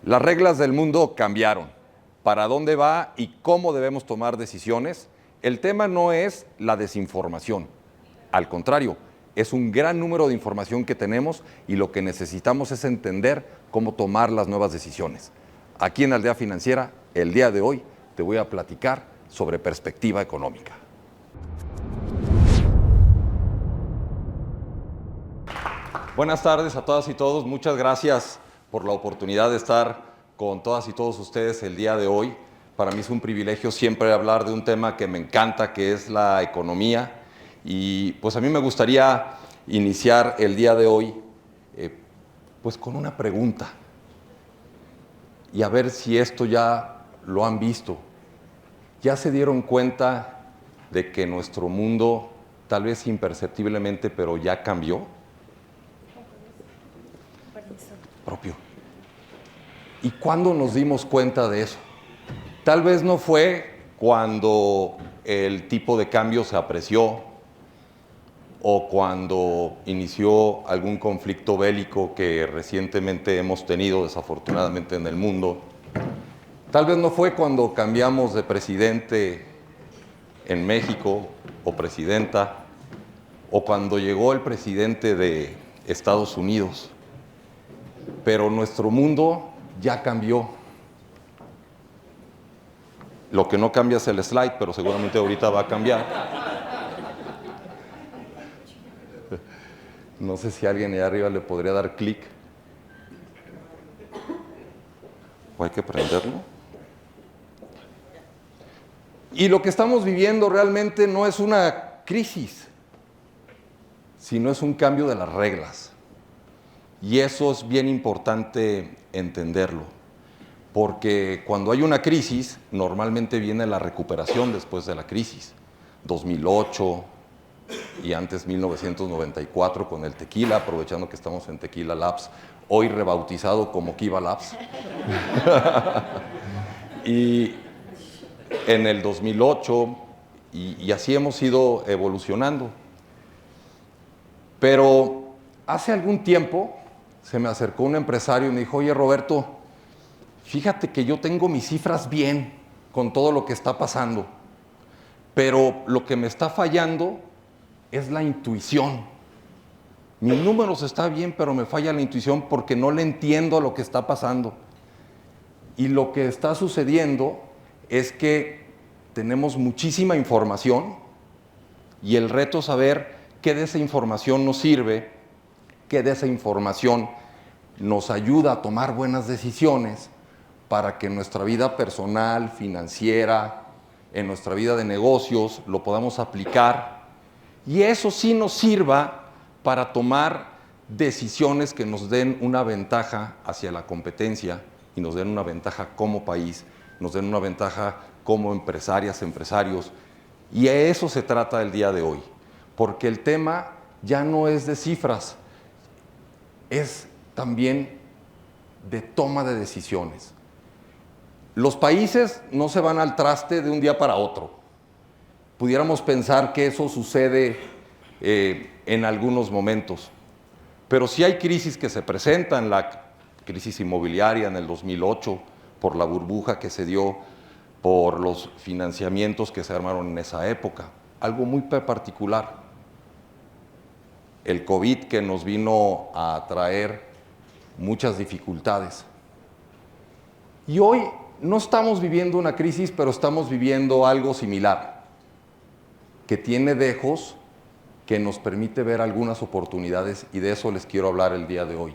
Las reglas del mundo cambiaron. ¿Para dónde va y cómo debemos tomar decisiones? El tema no es la desinformación. Al contrario, es un gran número de información que tenemos y lo que necesitamos es entender cómo tomar las nuevas decisiones. Aquí en Aldea Financiera, el día de hoy, te voy a platicar sobre perspectiva económica. Buenas tardes a todas y todos. Muchas gracias por la oportunidad de estar con todas y todos ustedes el día de hoy. Para mí es un privilegio siempre hablar de un tema que me encanta, que es la economía. Y pues a mí me gustaría iniciar el día de hoy pues con una pregunta. Y a ver si esto ya lo han visto. ¿Ya se dieron cuenta de que nuestro mundo, tal vez imperceptiblemente, pero ya cambió? Propio. ¿Y cuándo nos dimos cuenta de eso? Tal vez no fue cuando el tipo de cambio se apreció o cuando inició algún conflicto bélico que recientemente hemos tenido desafortunadamente en el mundo. Tal vez no fue cuando cambiamos de presidente en México o presidenta o cuando llegó el presidente de Estados Unidos. Pero nuestro mundo ya cambió. Lo que no cambia es el slide, pero seguramente ahorita va a cambiar. No sé si alguien allá arriba le podría dar clic. ¿O hay que prenderlo? Y lo que estamos viviendo realmente no es una crisis, sino es un cambio de las reglas. Y eso es bien importante entenderlo, porque cuando hay una crisis, normalmente viene la recuperación después de la crisis. 2008 y antes 1994 con el tequila, aprovechando que estamos en Tequila Labs, hoy rebautizado como Kiva Labs. Y en el 2008, y así hemos ido evolucionando. Pero hace algún tiempo se me acercó un empresario y me dijo: oye, Roberto, fíjate que yo tengo mis cifras bien con todo lo que está pasando, pero lo que me está fallando es la intuición. Mis números están bien, pero me falla la intuición porque no le entiendo a lo que está pasando. Y lo que está sucediendo es que tenemos muchísima información y el reto es saber qué de esa información nos sirve, qué de esa información nos ayuda a tomar buenas decisiones para que en nuestra vida personal, financiera, en nuestra vida de negocios, lo podamos aplicar. Y eso sí nos sirva para tomar decisiones que nos den una ventaja hacia la competencia y nos den una ventaja como país, nos den una ventaja como empresarias, empresarios. Y a eso se trata el día de hoy, porque el tema ya no es de cifras, es también de toma de decisiones. Los países no se van al traste de un día para otro. Pudiéramos pensar que eso sucede en algunos momentos, pero sí hay crisis que se presentan, la crisis inmobiliaria en el 2008, por la burbuja que se dio, por los financiamientos que se armaron en esa época, algo muy particular. El COVID que nos vino a traer muchas dificultades. Y hoy no estamos viviendo una crisis, pero estamos viviendo algo similar, que tiene dejos que nos permite ver algunas oportunidades, y de eso les quiero hablar el día de hoy.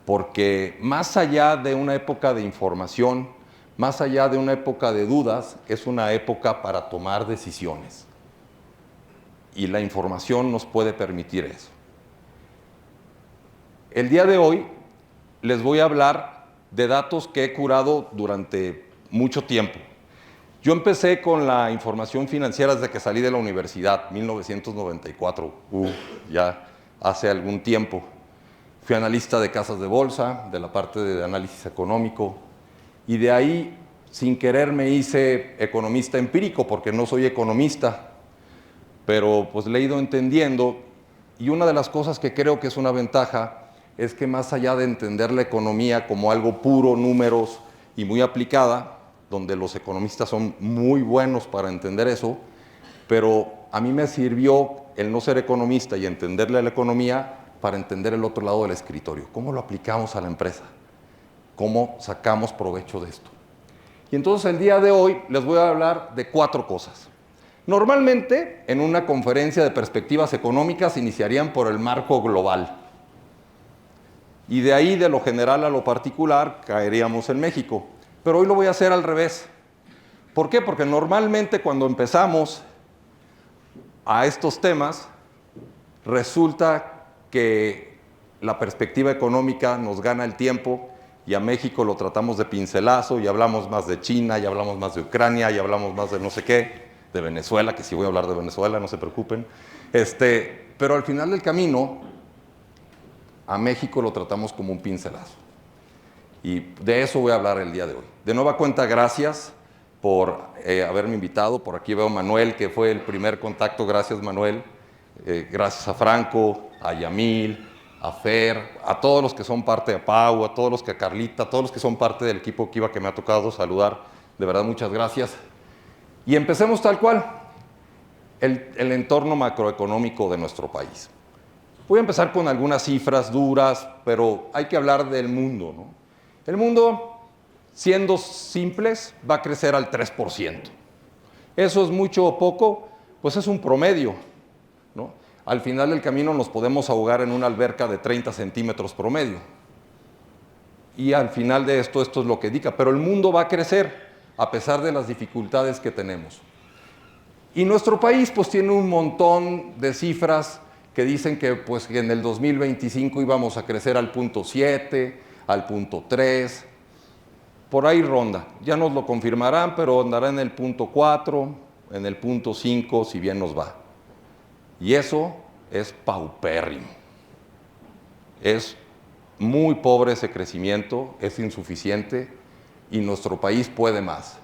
Porque más allá de una época de información, más allá de una época de dudas, es una época para tomar decisiones. Y la información nos puede permitir eso. El día de hoy les voy a hablar de datos que he curado durante mucho tiempo. Yo empecé con la información financiera desde que salí de la universidad, 1994, ya hace algún tiempo. Fui analista de casas de bolsa, de la parte de análisis económico, y de ahí, sin querer, me hice economista empírico, porque no soy economista, pero pues le he ido entendiendo, y una de las cosas que creo que es una ventaja es que más allá de entender la economía como algo puro, números y muy aplicada, donde los economistas son muy buenos para entender eso, pero a mí me sirvió el no ser economista y entenderle la economía para entender el otro lado del escritorio. ¿Cómo lo aplicamos a la empresa? ¿Cómo sacamos provecho de esto? Y entonces el día de hoy les voy a hablar de 4 cosas. Normalmente, en una conferencia de perspectivas económicas, iniciarían por el marco global. Y de ahí, de lo general a lo particular, caeríamos en México. Pero hoy lo voy a hacer al revés. ¿Por qué? Porque normalmente cuando empezamos a estos temas, resulta que la perspectiva económica nos gana el tiempo y a México lo tratamos de pincelazo y hablamos más de China, y hablamos más de Ucrania, y hablamos más de no sé qué, de Venezuela, que sí voy a hablar de Venezuela, no se preocupen. Pero al final del camino, a México lo tratamos como un pincelazo. Y de eso voy a hablar el día de hoy. De nueva cuenta, gracias por haberme invitado. Por aquí veo a Manuel, que fue el primer contacto. Gracias, Manuel. Gracias a Franco, a Yamil, a Fer, a todos los que son parte de Pau, a todos los que a Carlita, a todos los que son parte del equipo Kiva que me ha tocado saludar. De verdad, muchas gracias. Y empecemos tal cual, el entorno macroeconómico de nuestro país. Voy a empezar con algunas cifras duras, pero hay que hablar del mundo, ¿no? El mundo, siendo simples, va a crecer al 3%. ¿Eso es mucho o poco? Pues es un promedio, ¿no? Al final del camino nos podemos ahogar en una alberca de 30 centímetros promedio. Y al final de esto es lo que indica. Pero el mundo va a crecer a pesar de las dificultades que tenemos. Y nuestro país pues tiene un montón de cifras que dicen que pues en el 2025 íbamos a crecer al 0.7, al 0.3, por ahí ronda. Ya nos lo confirmarán, pero andará en el 0.4, en el 0.5, si bien nos va. Y eso es paupérrimo. Es muy pobre ese crecimiento, es insuficiente y nuestro país puede más.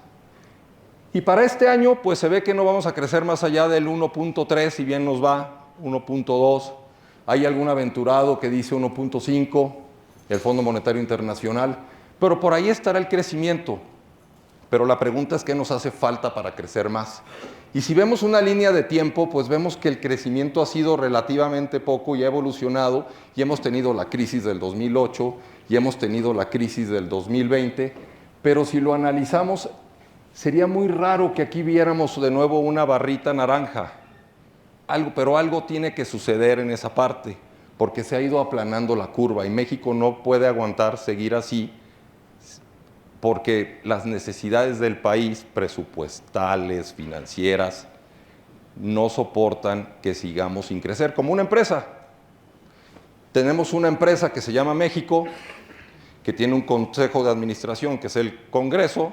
Y para este año, pues se ve que no vamos a crecer más allá del 1.3, si bien nos va, 1.2. Hay algún aventurado que dice 1.5, el Fondo Monetario Internacional, pero por ahí estará el crecimiento. Pero la pregunta es qué nos hace falta para crecer más. Y si vemos una línea de tiempo, pues vemos que el crecimiento ha sido relativamente poco y ha evolucionado, y hemos tenido la crisis del 2008 y hemos tenido la crisis del 2020, pero si lo analizamos, sería muy raro que aquí viéramos de nuevo una barrita naranja. Pero algo tiene que suceder en esa parte, porque se ha ido aplanando la curva y México no puede aguantar seguir así, porque las necesidades del país, presupuestales, financieras, no soportan que sigamos sin crecer. Como una empresa. Tenemos una empresa que se llama México, que tiene un consejo de administración, que es el Congreso,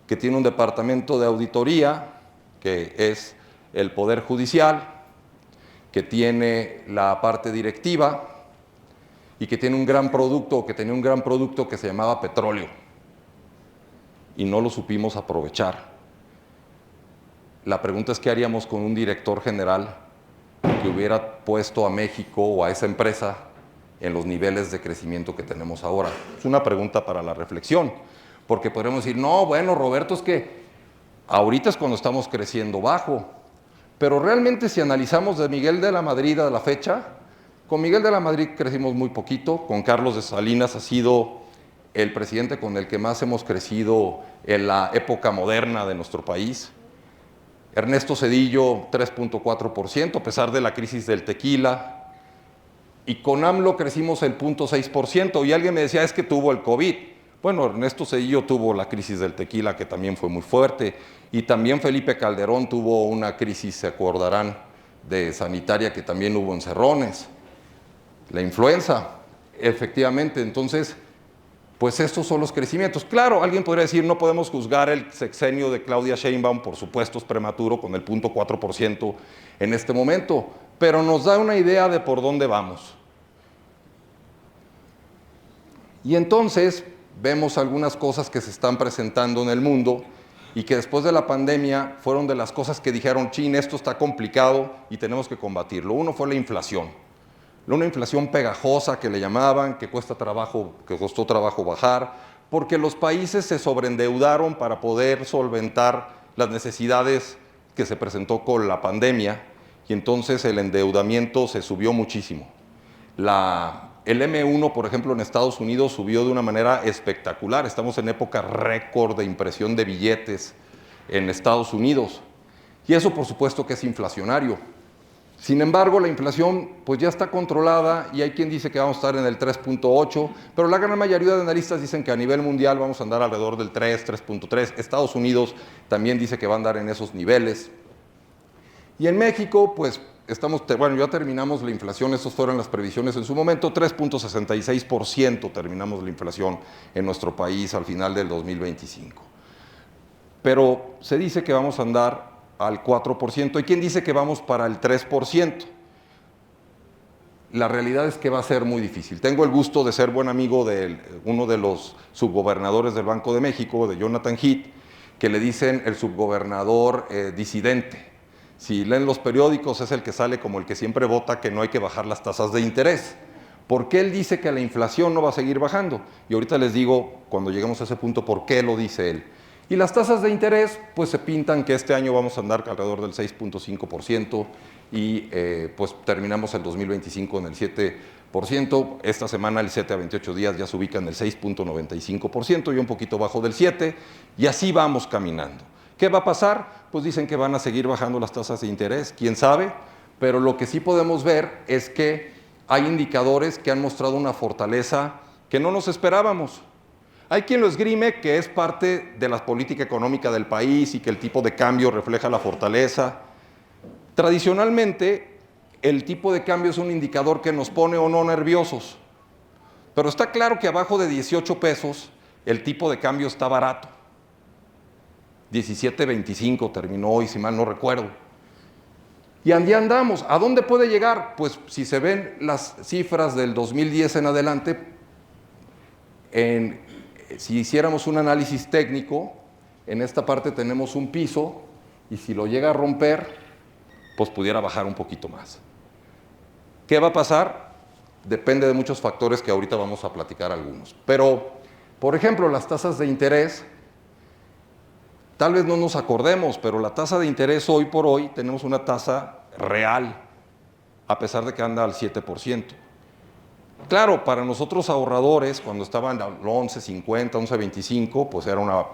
que tiene un departamento de auditoría, que es el Poder Judicial, que tiene la parte directiva y que tiene un gran producto, que tenía un gran producto que se llamaba petróleo. Y no lo supimos aprovechar. La pregunta es qué haríamos con un director general que hubiera puesto a México o a esa empresa en los niveles de crecimiento que tenemos ahora. Es una pregunta para la reflexión, porque podríamos decir, no, bueno, Roberto, es que ahorita es cuando estamos creciendo bajo, pero realmente si analizamos de Miguel de la Madrid a la fecha, con Miguel de la Madrid crecimos muy poquito, con Carlos de Salinas ha sido el presidente con el que más hemos crecido en la época moderna de nuestro país. Ernesto Zedillo, 3.4%, a pesar de la crisis del tequila. Y con AMLO crecimos el 0.6%. Y alguien me decía, es que tuvo el COVID. Bueno, Ernesto Zedillo tuvo la crisis del tequila, que también fue muy fuerte. Y también Felipe Calderón tuvo una crisis, se acordarán, de sanitaria, que también hubo encerrones. La influenza, efectivamente. Entonces, pues estos son los crecimientos. Claro, alguien podría decir, no podemos juzgar el sexenio de Claudia Sheinbaum, por supuesto es prematuro, con el 0.4% en este momento, pero nos da una idea de por dónde vamos. Y entonces vemos algunas cosas que se están presentando en el mundo y que después de la pandemia fueron de las cosas que dijeron, chin, esto está complicado y tenemos que combatirlo. Uno fue la inflación. una inflación pegajosa que le llamaban, que costó trabajo bajar, porque los países se sobreendeudaron para poder solventar las necesidades que se presentó con la pandemia, y entonces el endeudamiento se subió muchísimo. El M1, por ejemplo, en Estados Unidos subió de una manera espectacular. Estamos en época récord de impresión de billetes en Estados Unidos. Y eso, por supuesto, que es inflacionario. Sin embargo, la inflación pues ya está controlada y hay quien dice que vamos a estar en el 3.8, pero la gran mayoría de analistas dicen que a nivel mundial vamos a andar alrededor del 3, 3.3. Estados Unidos también dice que va a andar en esos niveles. Y en México, pues ya terminamos la inflación, esas fueron las previsiones en su momento, 3.66% terminamos la inflación en nuestro país al final del 2025. Pero se dice que vamos a andar al 4%. ¿Y quién dice que vamos para el 3%? La realidad es que va a ser muy difícil. Tengo el gusto de ser buen amigo de uno de los subgobernadores del Banco de México, de Jonathan Heath, que le dicen el subgobernador disidente. Si leen los periódicos, es el que sale como el que siempre vota que no hay que bajar las tasas de interés. Porque él dice que la inflación no va a seguir bajando. Y ahorita les digo, cuando lleguemos a ese punto, por qué lo dice él. Y las tasas de interés, pues se pintan que este año vamos a andar alrededor del 6.5% y pues terminamos el 2025 en el 7%. Esta semana el 7 a 28 días ya se ubica en el 6.95% y un poquito bajo del 7%, y así vamos caminando. ¿Qué va a pasar? Pues dicen que van a seguir bajando las tasas de interés, quién sabe, pero lo que sí podemos ver es que hay indicadores que han mostrado una fortaleza que no nos esperábamos. Hay quien lo esgrime que es parte de la política económica del país y que el tipo de cambio refleja la fortaleza. Tradicionalmente, el tipo de cambio es un indicador que nos pone o no nerviosos, pero está claro que abajo de 18 pesos el tipo de cambio está barato. 17.25 terminó hoy, si mal no recuerdo. Y allí andamos. ¿A dónde puede llegar? Pues si se ven las cifras del 2010 en adelante, si hiciéramos un análisis técnico, en esta parte tenemos un piso, y si lo llega a romper, pues pudiera bajar un poquito más. ¿Qué va a pasar? Depende de muchos factores que ahorita vamos a platicar algunos. Pero, por ejemplo, las tasas de interés, tal vez no nos acordemos, pero la tasa de interés hoy por hoy tenemos una tasa real, a pesar de que anda al 7%. Claro, para nosotros ahorradores, cuando estaban al 11.50, 11.25, pues era una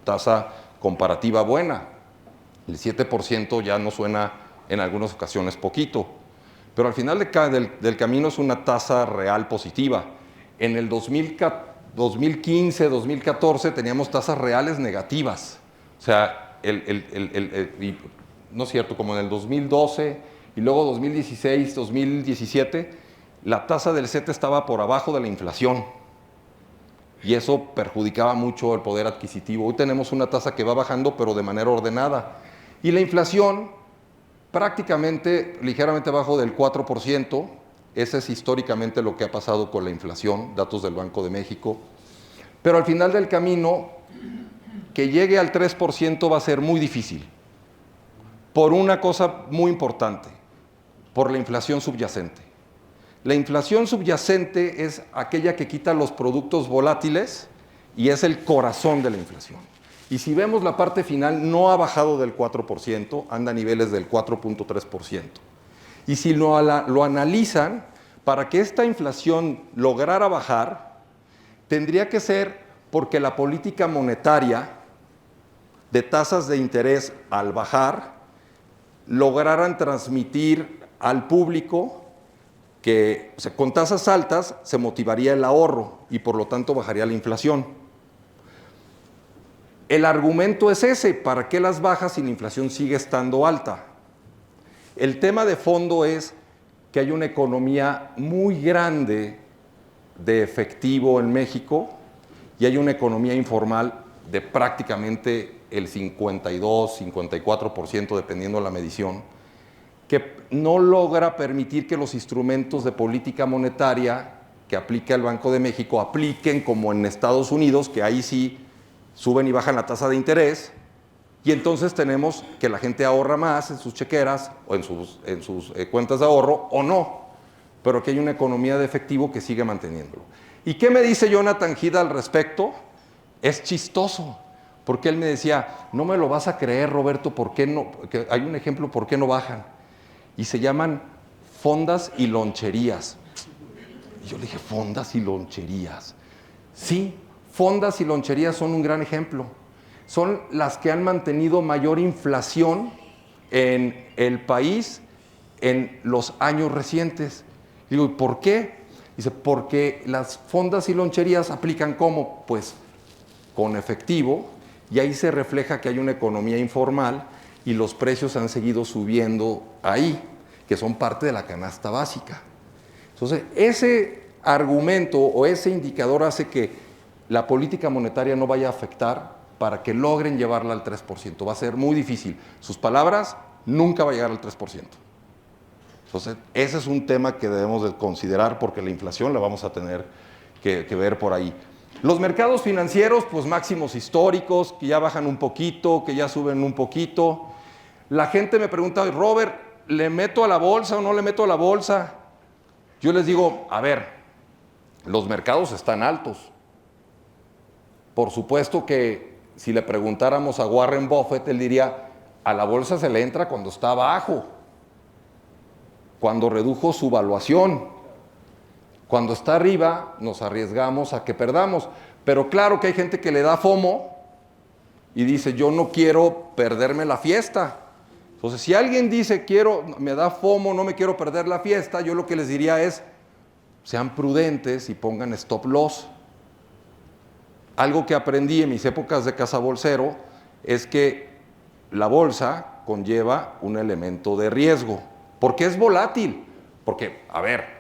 tasa comparativa buena. El 7% ya nos suena en algunas ocasiones poquito, pero al final del camino es una tasa real positiva. En el 2015, 2014 teníamos tasas reales negativas. O sea, no es cierto, como en el 2012 y luego 2016, 2017, la tasa del CETE estaba por abajo de la inflación y eso perjudicaba mucho el poder adquisitivo. Hoy tenemos una tasa que va bajando, pero de manera ordenada. Y la inflación prácticamente ligeramente abajo del 4%. Ese es históricamente lo que ha pasado con la inflación, datos del Banco de México. Pero al final del camino, que llegue al 3% va a ser muy difícil, por una cosa muy importante, por la inflación subyacente. La inflación subyacente es aquella que quita los productos volátiles y es el corazón de la inflación. Y si vemos la parte final, no ha bajado del 4%, anda a niveles del 4.3%. Y si lo analizan, para que esta inflación lograra bajar, tendría que ser porque la política monetaria de tasas de interés al bajar lograran transmitir al público que con tasas altas se motivaría el ahorro y por lo tanto bajaría la inflación. El argumento es ese: ¿para qué las bajas si la inflación sigue estando alta? El tema de fondo es que hay una economía muy grande de efectivo en México y hay una economía informal de prácticamente el 52, 54%, dependiendo de la medición, que no logra permitir que los instrumentos de política monetaria que aplica el Banco de México apliquen como en Estados Unidos, que ahí sí suben y bajan la tasa de interés, y entonces tenemos que la gente ahorra más en sus chequeras o en sus cuentas de ahorro o no. pero aquí hay una economía de efectivo que sigue manteniéndolo. ¿Y qué me dice Jonathan Heath al respecto? Es chistoso, porque él me decía, no me lo vas a creer, Roberto, ¿por qué no? Que hay un ejemplo, ¿por qué no bajan? Y se llaman fondas y loncherías. Y yo le dije, fondas y loncherías. Sí, fondas y loncherías son un gran ejemplo. Son las que han mantenido mayor inflación en el país en los años recientes. Digo, ¿y por qué? Dice, porque las fondas y loncherías aplican ¿cómo? Pues con efectivo, y ahí se refleja que hay una economía informal y los precios han seguido subiendo ahí, que son parte de la canasta básica. Entonces, ese argumento o ese indicador hace que la política monetaria no vaya a afectar para que logren llevarla al 3%. Va a ser muy difícil. Sus palabras nunca va a llegar al 3%. Entonces, ese es un tema que debemos de considerar porque la inflación la vamos a tener que ver por ahí. Los mercados financieros, pues máximos históricos, que ya bajan un poquito, que ya suben un poquito. La gente me pregunta, Robert, ¿le meto a la bolsa o no le meto a la bolsa? Yo les digo, a ver, los mercados están altos. Por supuesto que si le preguntáramos a Warren Buffett, él diría, a la bolsa se le entra cuando está abajo, cuando redujo su valuación. Cuando está arriba, nos arriesgamos a que perdamos. Pero claro que hay gente que le da FOMO y dice, yo no quiero perderme la fiesta. Entonces, si alguien dice, me da FOMO, no me quiero perder la fiesta, yo lo que les diría es, sean prudentes y pongan stop loss. Algo que aprendí en mis épocas de cazabolsero es que la bolsa conlleva un elemento de riesgo. ¿Por qué es volátil? Porque, a ver,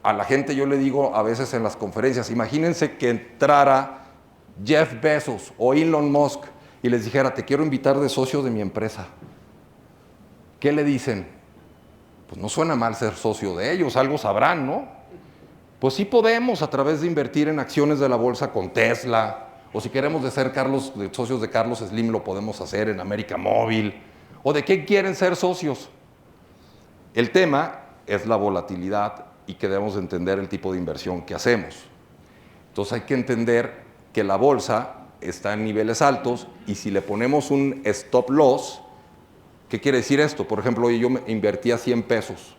a la gente yo le digo a veces en las conferencias, imagínense que entrara Jeff Bezos o Elon Musk y les dijera, te quiero invitar de socio de mi empresa. ¿Qué le dicen? Pues no suena mal ser socio de ellos, algo sabrán, ¿no? Pues sí podemos a través de invertir en acciones de la bolsa con Tesla, o si queremos de ser socios de Carlos Slim, lo podemos hacer en América Móvil, o de qué quieren ser socios. El tema es la volatilidad y que debemos entender el tipo de inversión que hacemos. Entonces hay que entender que la bolsa está en niveles altos y si le ponemos un stop loss, ¿qué quiere decir esto? Por ejemplo, yo invertía 100 pesos.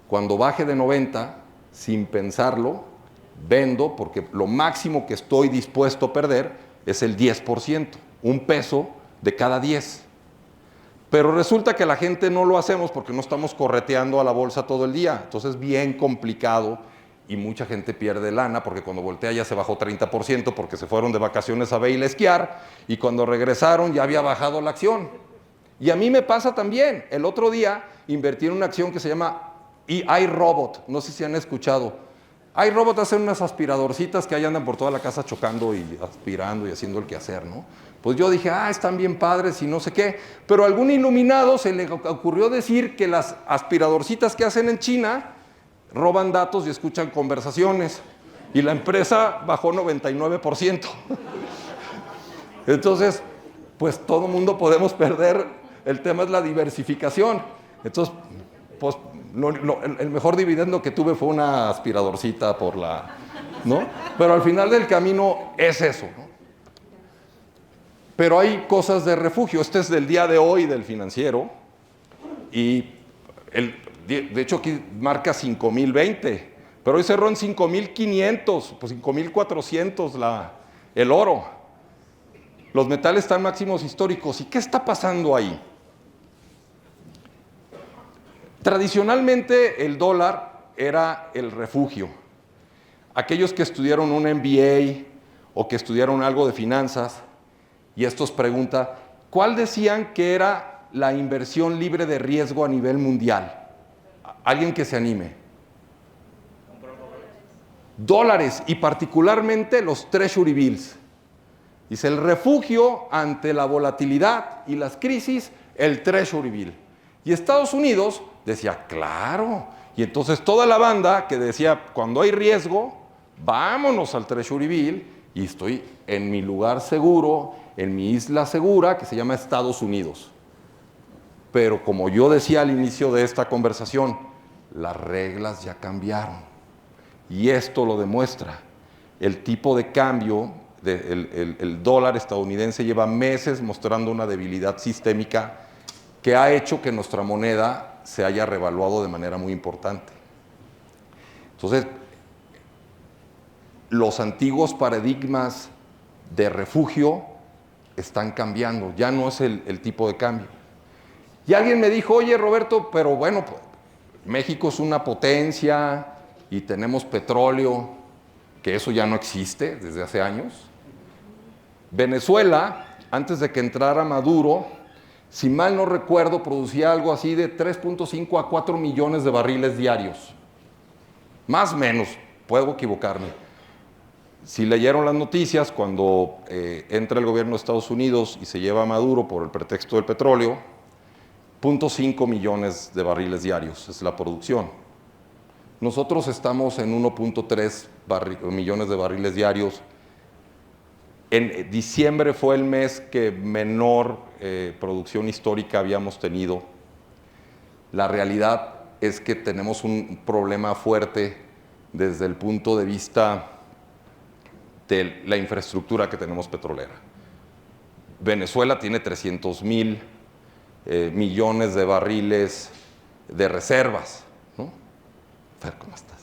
Cuando baje de 90, sin pensarlo, vendo porque lo máximo que estoy dispuesto a perder es el 10%, un peso de cada 10. Pero resulta que la gente no lo hacemos porque no estamos correteando a la bolsa todo el día. Entonces es bien complicado y mucha gente pierde lana porque cuando voltea ya se bajó 30% porque se fueron de vacaciones a Baila a esquiar y cuando regresaron ya había bajado la acción. Y a mí me pasa también. El otro día invertí en una acción que se llama iRobot. No sé si han escuchado. iRobot hace unas aspiradorcitas que ahí andan por toda la casa chocando y aspirando y haciendo el quehacer, ¿no? Pues yo dije, están bien padres y no sé qué. Pero a algún iluminado se le ocurrió decir que las aspiradorcitas que hacen en China roban datos y escuchan conversaciones. Y la empresa bajó 99%. Entonces, pues todo mundo podemos perder. El tema es la diversificación. Entonces, pues el mejor dividendo que tuve fue una aspiradorcita ¿no? Pero al final del camino es eso, ¿no? Pero hay cosas de refugio. Este es del día de hoy del financiero. Y de hecho aquí marca 5,020. Pero hoy cerró en 5,500, pues 5,400 el oro. Los metales están máximos históricos. ¿Y qué está pasando ahí? Tradicionalmente el dólar era el refugio. Aquellos que estudiaron un MBA o que estudiaron algo de finanzas, y estos preguntan, ¿cuál decían que era la inversión libre de riesgo a nivel mundial? Alguien que se anime. Dólares, y particularmente los Treasury Bills. Dice, el refugio ante la volatilidad y las crisis, el Treasury Bill. Y Estados Unidos decía, claro. Y entonces toda la banda que decía, cuando hay riesgo, vámonos al Treasury Bill y estoy en mi lugar seguro, en mi isla segura, que se llama Estados Unidos. Pero como yo decía al inicio de esta conversación, Las reglas ya cambiaron. Y esto lo demuestra. El tipo de cambio, el dólar estadounidense lleva meses mostrando una debilidad sistémica que ha hecho que nuestra moneda se haya revaluado de manera muy importante. Entonces, los antiguos paradigmas de refugio están cambiando, ya no es el tipo de cambio. Y alguien me dijo, oye Roberto, pero bueno, pues, México es una potencia y tenemos petróleo, que eso ya no existe desde hace años. Venezuela, antes de que entrara Maduro, si mal no recuerdo, producía algo así de 3.5 a 4 millones de barriles diarios. Más o menos, puedo equivocarme. Si leyeron las noticias, cuando entra el gobierno de Estados Unidos y se lleva a Maduro por el pretexto del petróleo, 0.5 millones de barriles diarios es la producción. Nosotros estamos en 1.3 millones de barriles diarios. En diciembre fue el mes que menor producción histórica habíamos tenido. La realidad es que tenemos un problema fuerte desde el punto de vista de la infraestructura que tenemos petrolera. Venezuela tiene 300,000 millones de barriles de reservas, ¿no? Fer, ¿cómo estás?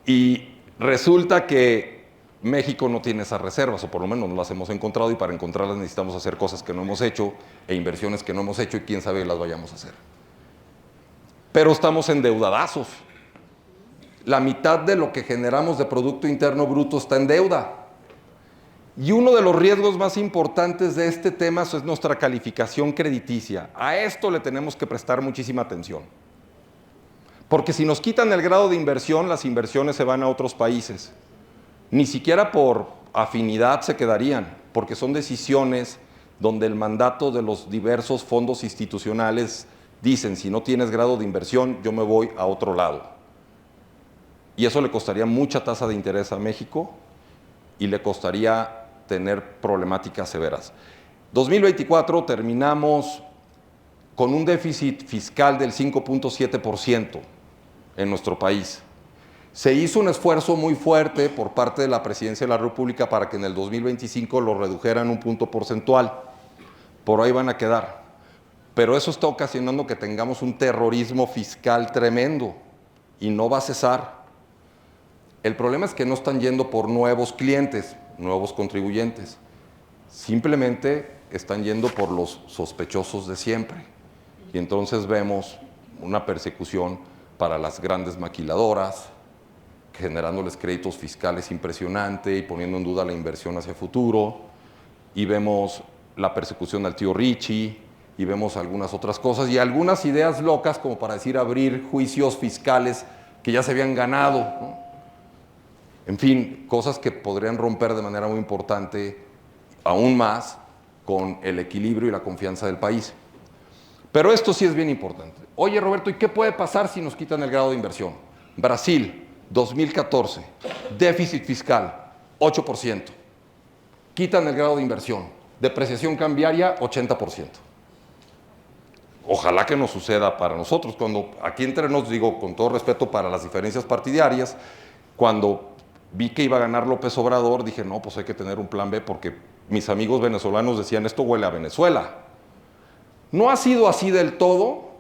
Y resulta que México no tiene esas reservas, o por lo menos no las hemos encontrado, y para encontrarlas necesitamos hacer cosas que no hemos hecho, e inversiones que no hemos hecho, y quién sabe las vayamos a hacer. Pero estamos endeudadazos. La mitad de lo que generamos de Producto Interno Bruto está en deuda. Y uno de los riesgos más importantes de este tema es nuestra calificación crediticia. A esto le tenemos que prestar muchísima atención. Porque si nos quitan el grado de inversión, las inversiones se van a otros países. Ni siquiera por afinidad se quedarían, porque son decisiones donde el mandato de los diversos fondos institucionales dicen, si no tienes grado de inversión, yo me voy a otro lado. Y eso le costaría mucha tasa de interés a México y le costaría tener problemáticas severas. 2024 terminamos con un déficit fiscal del 5.7% en nuestro país. Se hizo un esfuerzo muy fuerte por parte de la Presidencia de la República para que en el 2025 lo redujeran un punto porcentual. Por ahí van a quedar. Pero eso está ocasionando que tengamos un terrorismo fiscal tremendo y no va a cesar. El problema es que no están yendo por nuevos clientes, nuevos contribuyentes. Simplemente están yendo por los sospechosos de siempre. Y entonces vemos una persecución para las grandes maquiladoras, generándoles créditos fiscales impresionante y poniendo en duda la inversión hacia futuro. Y vemos la persecución al tío Richie, y vemos algunas otras cosas, y algunas ideas locas como para decir abrir juicios fiscales que ya se habían ganado, ¿no? En fin, cosas que podrían romper de manera muy importante, aún más, con el equilibrio y la confianza del país. Pero esto sí es bien importante. Oye, Roberto, ¿y qué puede pasar si nos quitan el grado de inversión? Brasil, 2014, déficit fiscal, 8%. Quitan el grado de inversión, depreciación cambiaria, 80%. Ojalá que nos suceda para nosotros. Cuando aquí entre nos, digo, con todo respeto para las diferencias partidarias, cuando vi que iba a ganar López Obrador, dije, no, pues hay que tener un plan B, porque mis amigos venezolanos decían, esto huele a Venezuela. No ha sido así del todo,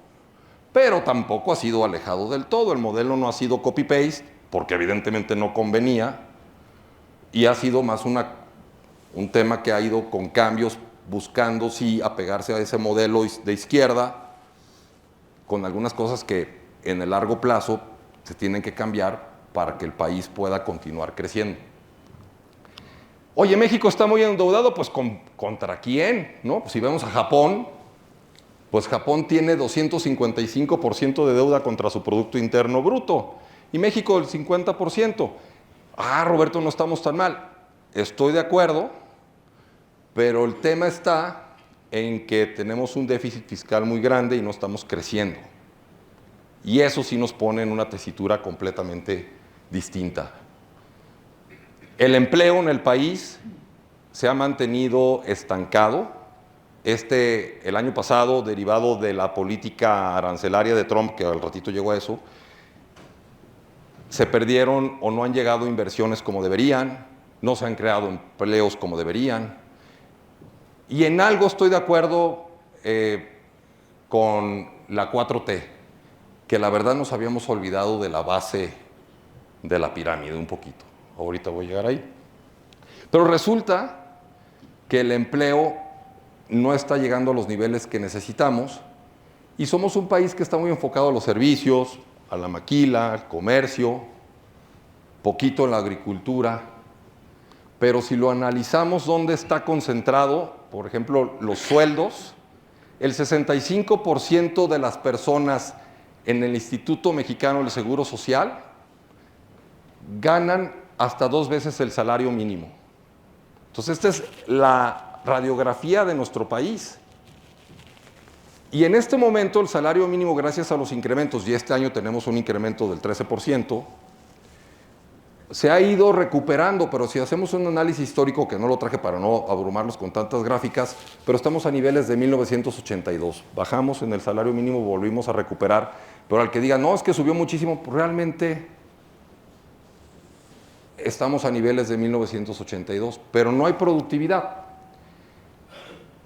pero tampoco ha sido alejado del todo. El modelo no ha sido copy-paste, porque evidentemente no convenía, y ha sido más un tema que ha ido con cambios, buscando sí apegarse a ese modelo de izquierda, con algunas cosas que en el largo plazo se tienen que cambiar para que el país pueda continuar creciendo. Oye, México está muy endeudado, pues ¿contra quién? ¿No? Pues si vemos a Japón, pues Japón tiene 255% de deuda contra su Producto Interno Bruto, y México el 50%. Ah, Roberto, no estamos tan mal. Estoy de acuerdo, pero el tema está en que tenemos un déficit fiscal muy grande y no estamos creciendo. Y eso sí nos pone en una tesitura completamente distinta. El empleo en el país se ha mantenido estancado. el año pasado, derivado de la política arancelaria de Trump, que al ratito llegó a eso, se perdieron o no han llegado inversiones como deberían, no se han creado empleos como deberían. Y en algo estoy de acuerdo con la 4T, que la verdad nos habíamos olvidado de la base de la pirámide un poquito. Ahorita voy a llegar ahí. Pero resulta que el empleo no está llegando a los niveles que necesitamos y somos un país que está muy enfocado a los servicios, a la maquila, al comercio, poquito en la agricultura. Pero si lo analizamos dónde está concentrado, por ejemplo, los sueldos, el 65% de las personas en el Instituto Mexicano del Seguro Social ganan hasta 2 veces el salario mínimo. Entonces, esta es la radiografía de nuestro país. Y en este momento el salario mínimo, gracias a los incrementos, y este año tenemos un incremento del 13%, se ha ido recuperando, pero si hacemos un análisis histórico, que no lo traje para no abrumarlos con tantas gráficas, pero estamos a niveles de 1982. Bajamos en el salario mínimo, volvimos a recuperar, pero al que diga, no, es que subió muchísimo, pues realmente estamos a niveles de 1982, pero no hay productividad.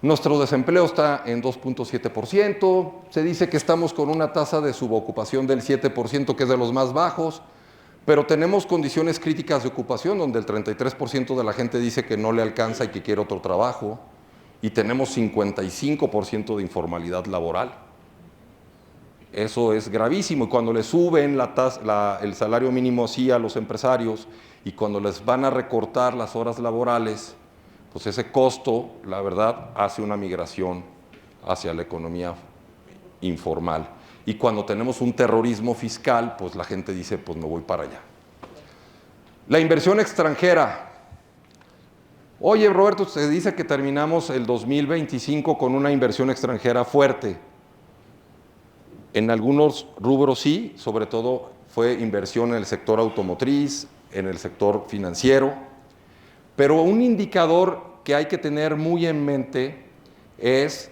Nuestro desempleo está en 2.7%, se dice que estamos con una tasa de subocupación del 7%, que es de los más bajos, pero tenemos condiciones críticas de ocupación, donde el 33% de la gente dice que no le alcanza y que quiere otro trabajo, y tenemos 55% de informalidad laboral. Eso es gravísimo, y cuando le suben el salario mínimo así a los empresarios, y cuando les van a recortar las horas laborales, pues ese costo, la verdad, hace una migración hacia la economía informal. Y cuando tenemos un terrorismo fiscal, pues la gente dice, pues me voy para allá. La inversión extranjera. Oye, Roberto, usted dice que terminamos el 2025 con una inversión extranjera fuerte. En algunos rubros sí, sobre todo fue inversión en el sector automotriz, en el sector financiero, pero un indicador que hay que tener muy en mente es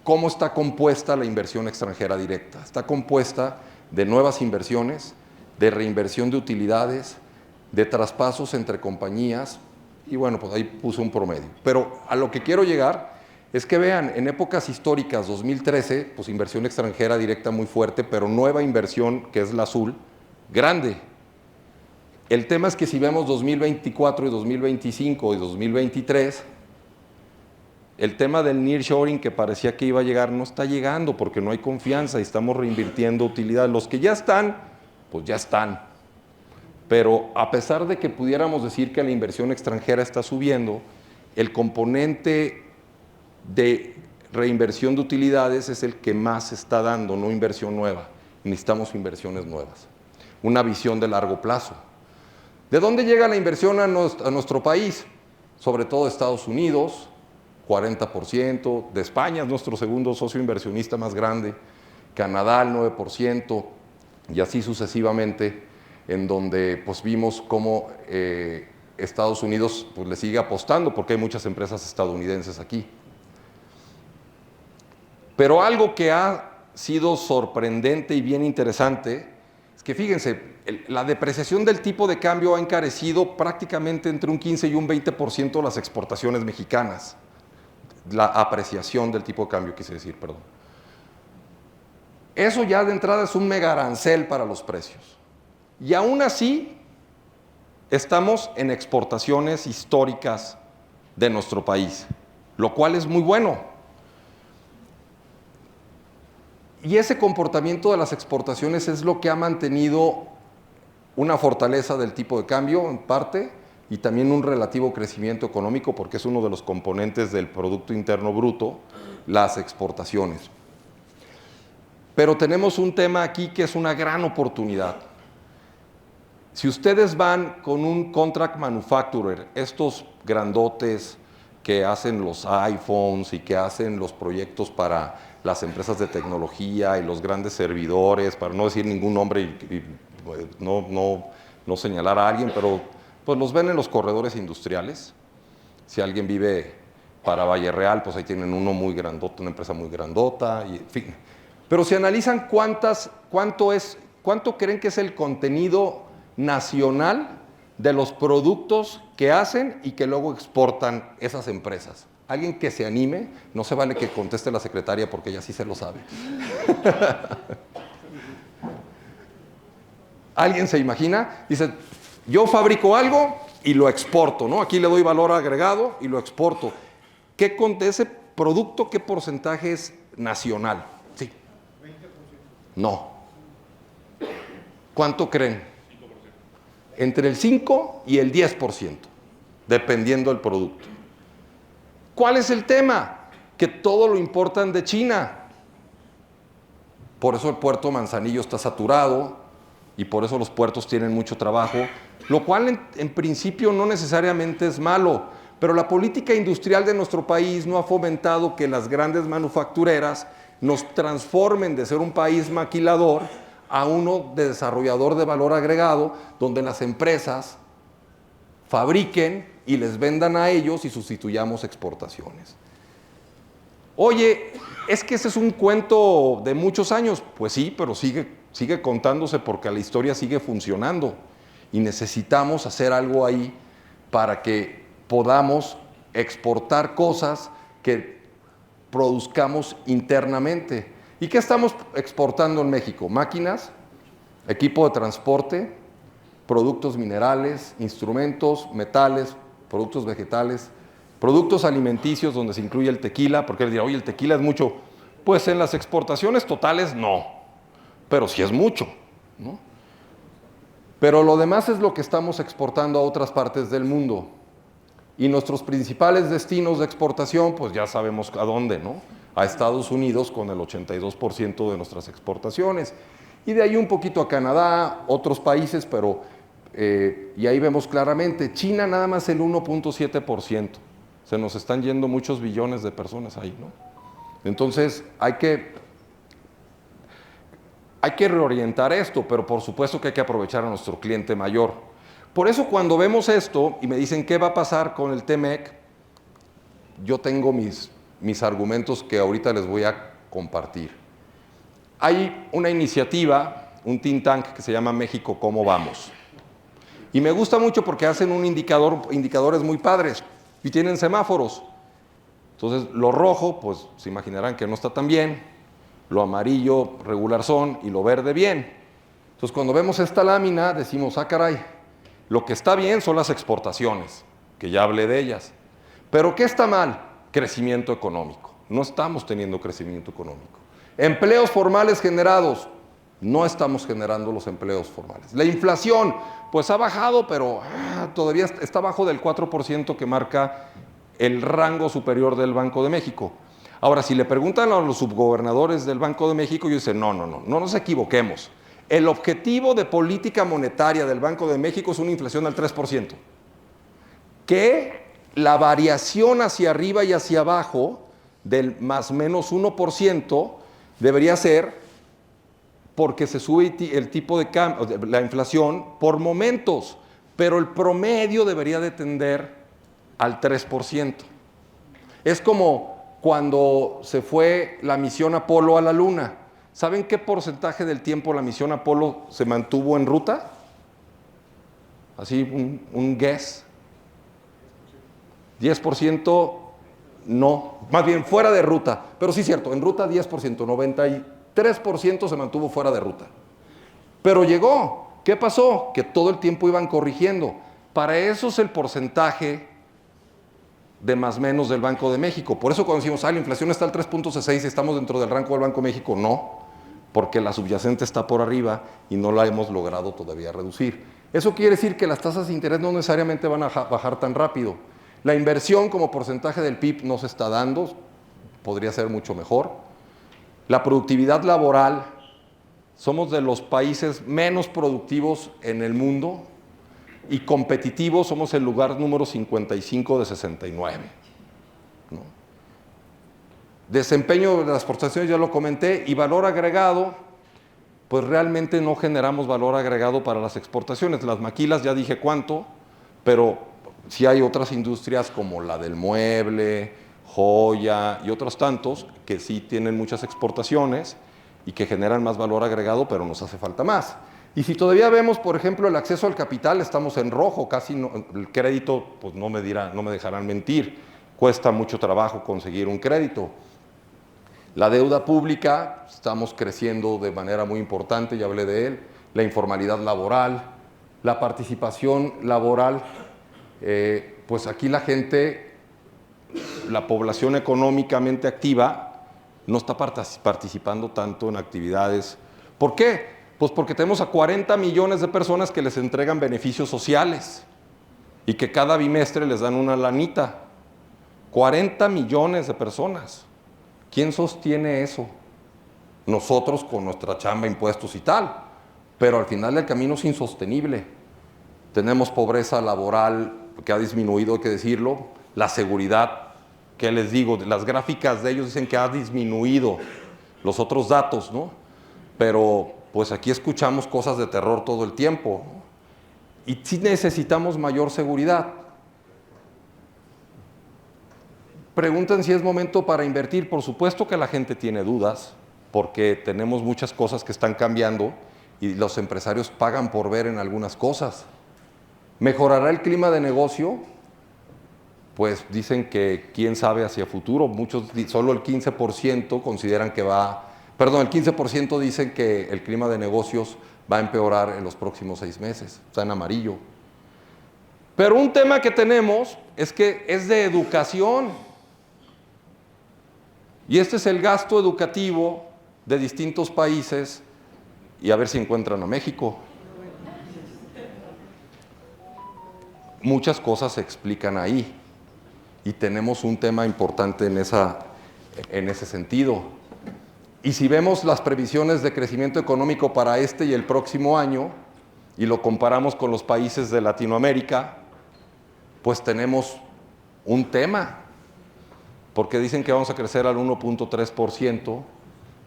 cómo está compuesta la inversión extranjera directa. Está compuesta de nuevas inversiones, de reinversión de utilidades, de traspasos entre compañías, y bueno, pues ahí puse un promedio. Pero a lo que quiero llegar es que vean, en épocas históricas, 2013, pues inversión extranjera directa muy fuerte, pero nueva inversión, que es la azul, grande. El tema es que si vemos 2024 y 2025 y 2023, el tema del nearshoring que parecía que iba a llegar no está llegando porque no hay confianza y estamos reinvirtiendo utilidades. Los que ya están, pues ya están. Pero a pesar de que pudiéramos decir que la inversión extranjera está subiendo, el componente de reinversión de utilidades es el que más se está dando, no inversión nueva. Necesitamos inversiones nuevas. Una visión de largo plazo. ¿De dónde llega la inversión a nuestro país? Sobre todo de Estados Unidos, 40%, de España es nuestro segundo socio inversionista más grande, Canadá el 9%, y así sucesivamente, en donde pues vimos cómo Estados Unidos pues, le sigue apostando, porque hay muchas empresas estadounidenses aquí. Pero algo que ha sido sorprendente y bien interesante es que fíjense, la depreciación del tipo de cambio ha encarecido prácticamente entre un 15 y un 20% las exportaciones mexicanas. La apreciación del tipo de cambio, quise decir, perdón. Eso ya de entrada es un mega arancel para los precios. Y aún así, estamos en exportaciones históricas de nuestro país, lo cual es muy bueno. Y ese comportamiento de las exportaciones es lo que ha mantenido una fortaleza del tipo de cambio, en parte, y también un relativo crecimiento económico, porque es uno de los componentes del Producto Interno Bruto, las exportaciones. Pero tenemos un tema aquí que es una gran oportunidad. Si ustedes van con un contract manufacturer, estos grandotes que hacen los iPhones y que hacen los proyectos para las empresas de tecnología y los grandes servidores, para no decir ningún nombre y no señalar a alguien, pero pues los ven en los corredores industriales. Si alguien vive Para Valle Real, pues ahí tienen uno muy grandote, una empresa muy grandota, y en fin. Pero si analizan cuánto creen que es el contenido nacional de los productos que hacen y que luego exportan esas empresas. Alguien que se anime, no se vale que conteste la secretaria porque ella sí se lo sabe. ¿Alguien se imagina? Dice, yo fabrico algo y lo exporto, ¿no? Aquí le doy valor agregado y lo exporto. De ese producto, qué porcentaje es nacional? Sí. 20%. No. ¿Cuánto creen? 5%. Entre el 5 y el 10%, dependiendo del producto. ¿Cuál es el tema? Que todo lo importan de China. Por eso el puerto Manzanillo está saturado y por eso los puertos tienen mucho trabajo, lo cual en principio no necesariamente es malo, pero la política industrial de nuestro país no ha fomentado que las grandes manufactureras nos transformen de ser un país maquilador a uno de desarrollador de valor agregado, donde las empresas fabriquen y les vendan a ellos y sustituyamos exportaciones. Oye, es que ese es un cuento de muchos años. Pues sí, pero sigue contándose porque la historia sigue funcionando y necesitamos hacer algo ahí para que podamos exportar cosas que produzcamos internamente. ¿Y qué estamos exportando en México? Máquinas, equipo de transporte, productos minerales, instrumentos, metales, productos vegetales, productos alimenticios donde se incluye el tequila, porque él dirá, oye, el tequila es mucho. Pues en las exportaciones totales no, pero sí es mucho, ¿no? Pero lo demás es lo que estamos exportando a otras partes del mundo. Y nuestros principales destinos de exportación, pues ya sabemos a dónde, ¿no? A Estados Unidos con el 82% de nuestras exportaciones. Y de ahí un poquito a Canadá, otros países, pero y ahí vemos claramente, China nada más el 1.7%. Se nos están yendo muchos billones de personas ahí, ¿no? Entonces hay que reorientar esto, pero por supuesto que hay que aprovechar a nuestro cliente mayor. Por eso cuando vemos esto y me dicen qué va a pasar con el TEMEC, yo tengo mis argumentos que ahorita les voy a compartir. Hay una iniciativa, un think tank que se llama México ¿Cómo Vamos? Y me gusta mucho porque hacen indicadores muy padres y tienen semáforos. Entonces, lo rojo, pues se imaginarán que no está tan bien, lo amarillo regular son y lo verde bien. Entonces, cuando vemos esta lámina, decimos, ah, caray, lo que está bien son las exportaciones, que ya hablé de ellas. Pero ¿qué está mal? Crecimiento económico. No estamos teniendo crecimiento económico. Empleos formales generados. No estamos generando los empleos formales. La inflación, pues ha bajado, pero todavía está abajo del 4% que marca el rango superior del Banco de México. Ahora, si le preguntan a los subgobernadores del Banco de México, ellos dicen, no nos equivoquemos. El objetivo de política monetaria del Banco de México es una inflación al 3%. Que la variación hacia arriba y hacia abajo del más menos 1% debería ser porque se sube el tipo de cambio, la inflación por momentos, pero el promedio debería de tender al 3%. Es como cuando se fue la misión Apolo a la Luna. ¿Saben qué porcentaje del tiempo la misión Apolo se mantuvo en ruta? Así, un guess. 10% no, más bien fuera de ruta, pero sí es cierto, en ruta 10%, 93% se mantuvo fuera de ruta. Pero llegó, ¿qué pasó? Que todo el tiempo iban corrigiendo. Para eso es el porcentaje de más menos del Banco de México. Por eso cuando decimos, la inflación está al 3.6 y estamos dentro del rango del Banco de México, no, porque la subyacente está por arriba y no la hemos logrado todavía reducir. Eso quiere decir que las tasas de interés no necesariamente van a bajar tan rápido. La inversión como porcentaje del PIB no se está dando, podría ser mucho mejor. La productividad laboral, somos de los países menos productivos en el mundo y competitivos, somos el lugar número 55 de 69. ¿No? Desempeño de las exportaciones ya lo comenté, y valor agregado, pues realmente no generamos valor agregado para las exportaciones. Las maquilas ya dije cuánto, pero sí hay otras industrias como la del mueble Joya y otros tantos que sí tienen muchas exportaciones y que generan más valor agregado, pero nos hace falta más. Y si todavía vemos, por ejemplo, el acceso al capital, estamos en rojo, casi no, el crédito, pues no me dejarán mentir, cuesta mucho trabajo conseguir un crédito. La deuda pública, estamos creciendo de manera muy importante, ya hablé de él, la informalidad laboral, la participación laboral, pues aquí la gente, la población económicamente activa, no está participando tanto en actividades. ¿Por qué? Pues porque tenemos a 40 millones de personas que les entregan beneficios sociales y que cada bimestre les dan una lanita. 40 millones de personas. ¿Quién sostiene eso? Nosotros con nuestra chamba, impuestos y tal. Pero al final del camino es insostenible. Tenemos pobreza laboral que ha disminuido, hay que decirlo. La seguridad, ¿qué les digo? Las gráficas de ellos dicen que ha disminuido. Los otros datos, ¿no? Pero pues aquí escuchamos cosas de terror todo el tiempo. Y sí necesitamos mayor seguridad. Preguntan si es momento para invertir. Por supuesto que la gente tiene dudas, porque tenemos muchas cosas que están cambiando y los empresarios pagan por ver en algunas cosas. ¿Mejorará el clima de negocio? Pues dicen que quién sabe hacia futuro. Muchos, solo el 15% consideran que el 15% dicen que el clima de negocios va a empeorar en los próximos 6 meses. Está en amarillo. Pero un tema que tenemos es que es de educación. Y este es el gasto educativo de distintos países, y a ver si encuentran a México. Muchas cosas se explican ahí, y tenemos un tema importante en ese sentido. Y si vemos las previsiones de crecimiento económico para este y el próximo año, y lo comparamos con los países de Latinoamérica, pues tenemos un tema. Porque dicen que vamos a crecer al 1.3%,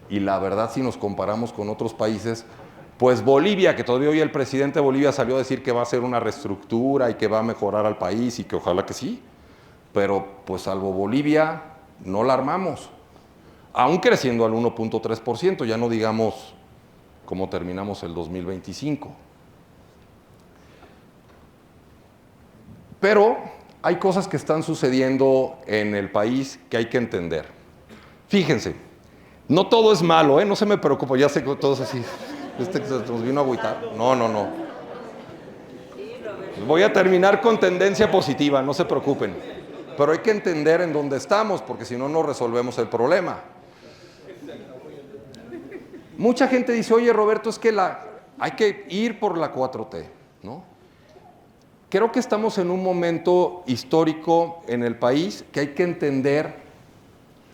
y la verdad, si nos comparamos con otros países, pues Bolivia, que todavía hoy el presidente de Bolivia salió a decir que va a hacer una reestructura y que va a mejorar al país, y que ojalá que sí, pero pues salvo Bolivia, no la armamos, aún creciendo al 1.3%, ya no digamos cómo terminamos el 2025. Pero hay cosas que están sucediendo en el país que hay que entender. Fíjense, no todo es malo, no se me preocupe, ya sé que todos así, nos vino a agüitar. No. Voy a terminar con tendencia positiva, no se preocupen. Pero hay que entender en dónde estamos, porque si no, no resolvemos el problema. Mucha gente dice, oye Roberto, es que hay que ir por la 4T, ¿no? Creo que estamos en un momento histórico en el país que hay que entender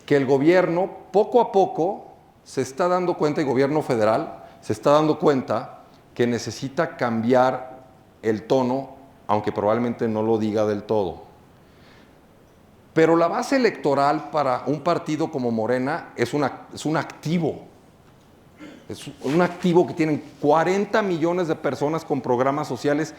que el gobierno poco a poco se está dando cuenta, el gobierno federal se está dando cuenta que necesita cambiar el tono, aunque probablemente no lo diga del todo. Pero la base electoral para un partido como Morena es un activo. Es un activo que tienen 40 millones de personas con programas sociales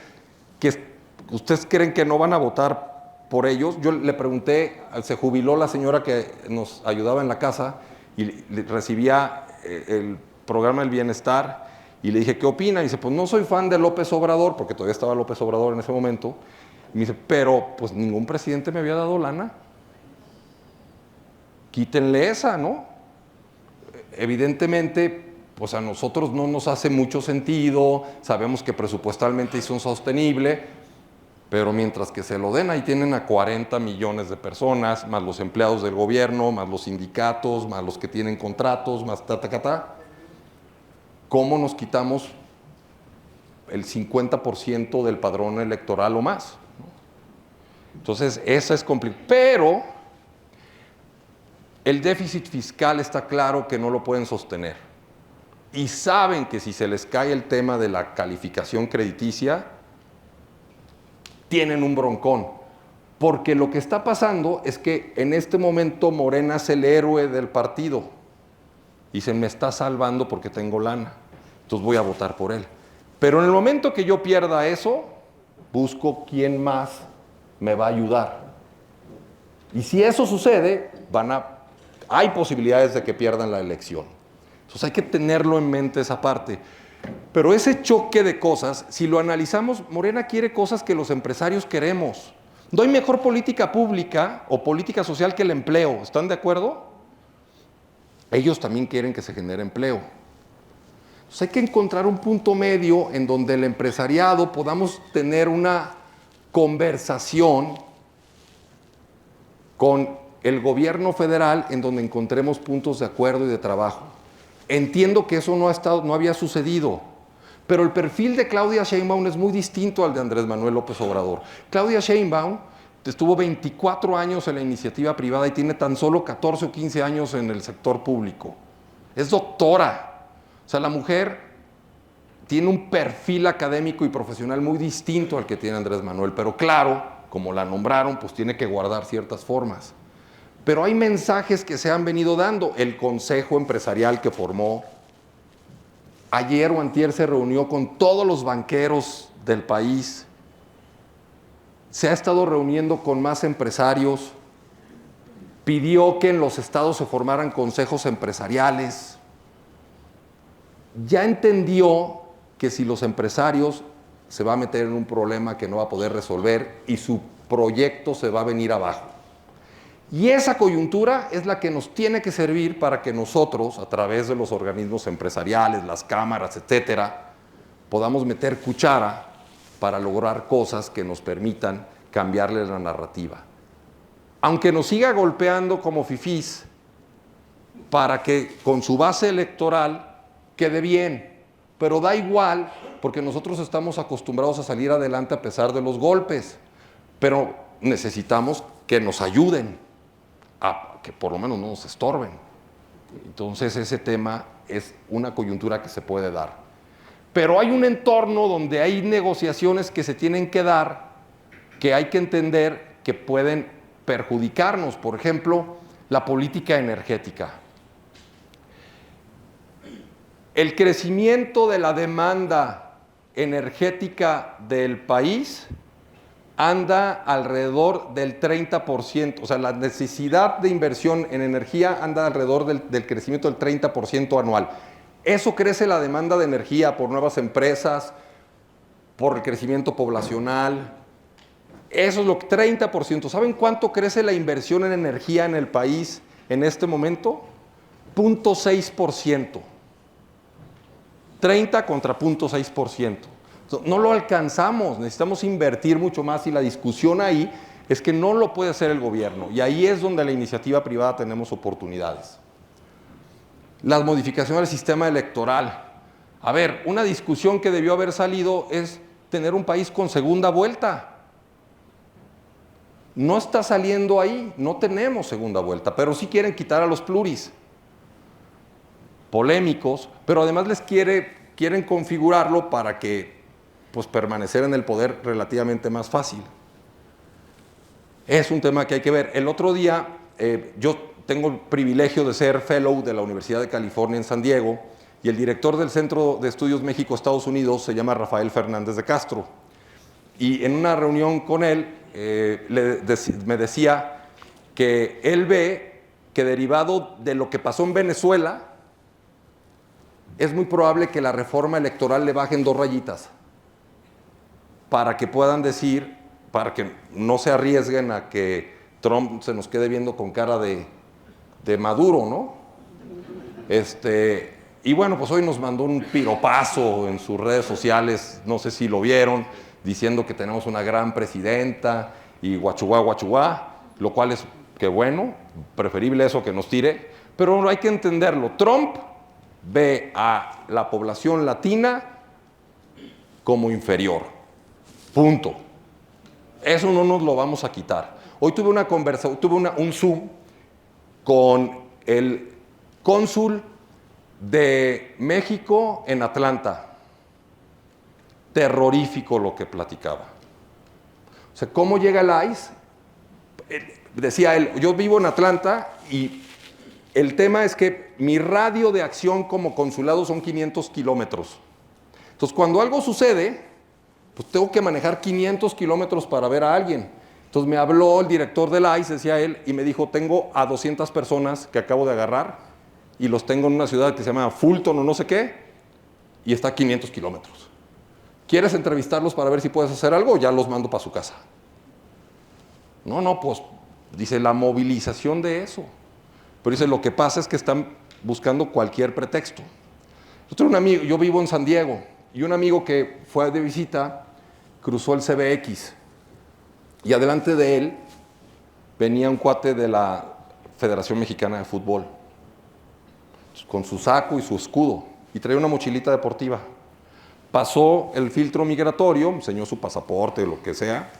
que ustedes creen que no van a votar por ellos. Yo le pregunté, se jubiló la señora que nos ayudaba en la casa y recibía el programa del bienestar, y le dije, ¿qué opina? Y dice, pues no soy fan de López Obrador, porque todavía estaba López Obrador en ese momento. Y me dice, pero pues ningún presidente me había dado lana. Quítenle esa, ¿no? Evidentemente, pues a nosotros no nos hace mucho sentido, sabemos que presupuestalmente es insostenible, pero mientras que se lo den, ahí tienen a 40 millones de personas, más los empleados del gobierno, más los sindicatos, más los que tienen contratos, más ¿Cómo nos quitamos el 50% del padrón electoral o más? Entonces, esa es complicada. Pero el déficit fiscal está claro que no lo pueden sostener. Y saben que si se les cae el tema de la calificación crediticia, tienen un broncón. Porque lo que está pasando es que en este momento Morena es el héroe del partido. Y se me está salvando porque tengo lana. Entonces voy a votar por él. Pero en el momento que yo pierda eso, busco quién más me va a ayudar. Y si eso sucede, hay posibilidades de que pierdan la elección. Entonces hay que tenerlo en mente esa parte. Pero ese choque de cosas, si lo analizamos, Morena quiere cosas que los empresarios queremos. No hay mejor política pública o política social que el empleo. ¿Están de acuerdo? Ellos también quieren que se genere empleo. Entonces hay que encontrar un punto medio en donde el empresariado podamos tener una conversación con el gobierno federal en donde encontremos puntos de acuerdo y de trabajo. Entiendo que eso no había sucedido, pero el perfil de Claudia Sheinbaum es muy distinto al de Andrés Manuel López Obrador. Claudia Sheinbaum estuvo 24 años en la iniciativa privada y tiene tan solo 14 o 15 años en el sector público. Es doctora. O sea, la mujer tiene un perfil académico y profesional muy distinto al que tiene Andrés Manuel, pero claro, como la nombraron, pues tiene que guardar ciertas formas. Pero hay mensajes que se han venido dando. El consejo empresarial que formó, ayer o antier se reunió con todos los banqueros del país, se ha estado reuniendo con más empresarios, pidió que en los estados se formaran consejos empresariales. Ya entendió que si los empresarios se va a meter en un problema que no va a poder resolver y su proyecto se va a venir abajo. Y esa coyuntura es la que nos tiene que servir para que nosotros, a través de los organismos empresariales, las cámaras, etcétera, podamos meter cuchara para lograr cosas que nos permitan cambiarle la narrativa. Aunque nos siga golpeando como fifís, para que con su base electoral quede bien, pero da igual, porque nosotros estamos acostumbrados a salir adelante a pesar de los golpes, pero necesitamos que nos ayuden, a que por lo menos no nos estorben. Entonces ese tema es una coyuntura que se puede dar. Pero hay un entorno donde hay negociaciones que se tienen que dar, que hay que entender que pueden perjudicarnos. Por ejemplo, la política energética. El crecimiento de la demanda energética del país anda alrededor del 30%, o sea, la necesidad de inversión en energía anda alrededor del crecimiento del 30% anual. Eso crece la demanda de energía por nuevas empresas, por el crecimiento poblacional. Eso es lo que 30%. ¿Saben cuánto crece la inversión en energía en el país en este momento? 0.6%. 30 contra 0.6%. No lo alcanzamos, necesitamos invertir mucho más y la discusión ahí es que no lo puede hacer el gobierno y ahí es donde la iniciativa privada tenemos oportunidades. Las modificaciones del sistema electoral. A ver, una discusión que debió haber salido es tener un país con segunda vuelta. No está saliendo ahí, no tenemos segunda vuelta, pero sí quieren quitar a los pluris. Polémicos, pero además quieren configurarlo para que pues permanecer en el poder relativamente más fácil. Es un tema que hay que ver. El otro día, yo tengo el privilegio de ser fellow de la Universidad de California en San Diego y el director del Centro de Estudios México-Estados Unidos se llama Rafael Fernández de Castro. Y en una reunión con él me decía que él ve que derivado de lo que pasó en Venezuela, es muy probable que la reforma electoral le bajen 2 rayitas para que puedan decir, para que no se arriesguen a que Trump se nos quede viendo con cara de Maduro, ¿no? Y bueno, pues hoy nos mandó un piropazo en sus redes sociales, no sé si lo vieron, diciendo que tenemos una gran presidenta y guachuá, guachuá, lo cual es que bueno, preferible eso que nos tire, pero hay que entenderlo. Trump ve a la población latina como inferior. Punto. Eso no nos lo vamos a quitar. Hoy tuve un Zoom con el cónsul de México en Atlanta. Terrorífico lo que platicaba. O sea, ¿cómo llega el ICE? Decía él, yo vivo en Atlanta y el tema es que mi radio de acción como consulado son 500 kilómetros. Entonces, cuando algo sucede, pues tengo que manejar 500 kilómetros para ver a alguien. Entonces me habló el director del ICE, decía él, y me dijo, tengo a 200 personas que acabo de agarrar y los tengo en una ciudad que se llama Fulton o no sé qué, y está a 500 kilómetros. ¿Quieres entrevistarlos para ver si puedes hacer algo o ya los mando para su casa? No, pues, dice, la movilización de eso. Pero dice, lo que pasa es que están buscando cualquier pretexto. Un amigo, yo vivo en San Diego, y un amigo que fue de visita cruzó el CBX, y adelante de él venía un cuate de la Federación Mexicana de Fútbol, con su saco y su escudo, y traía una mochilita deportiva. Pasó el filtro migratorio, enseñó su pasaporte, lo que sea,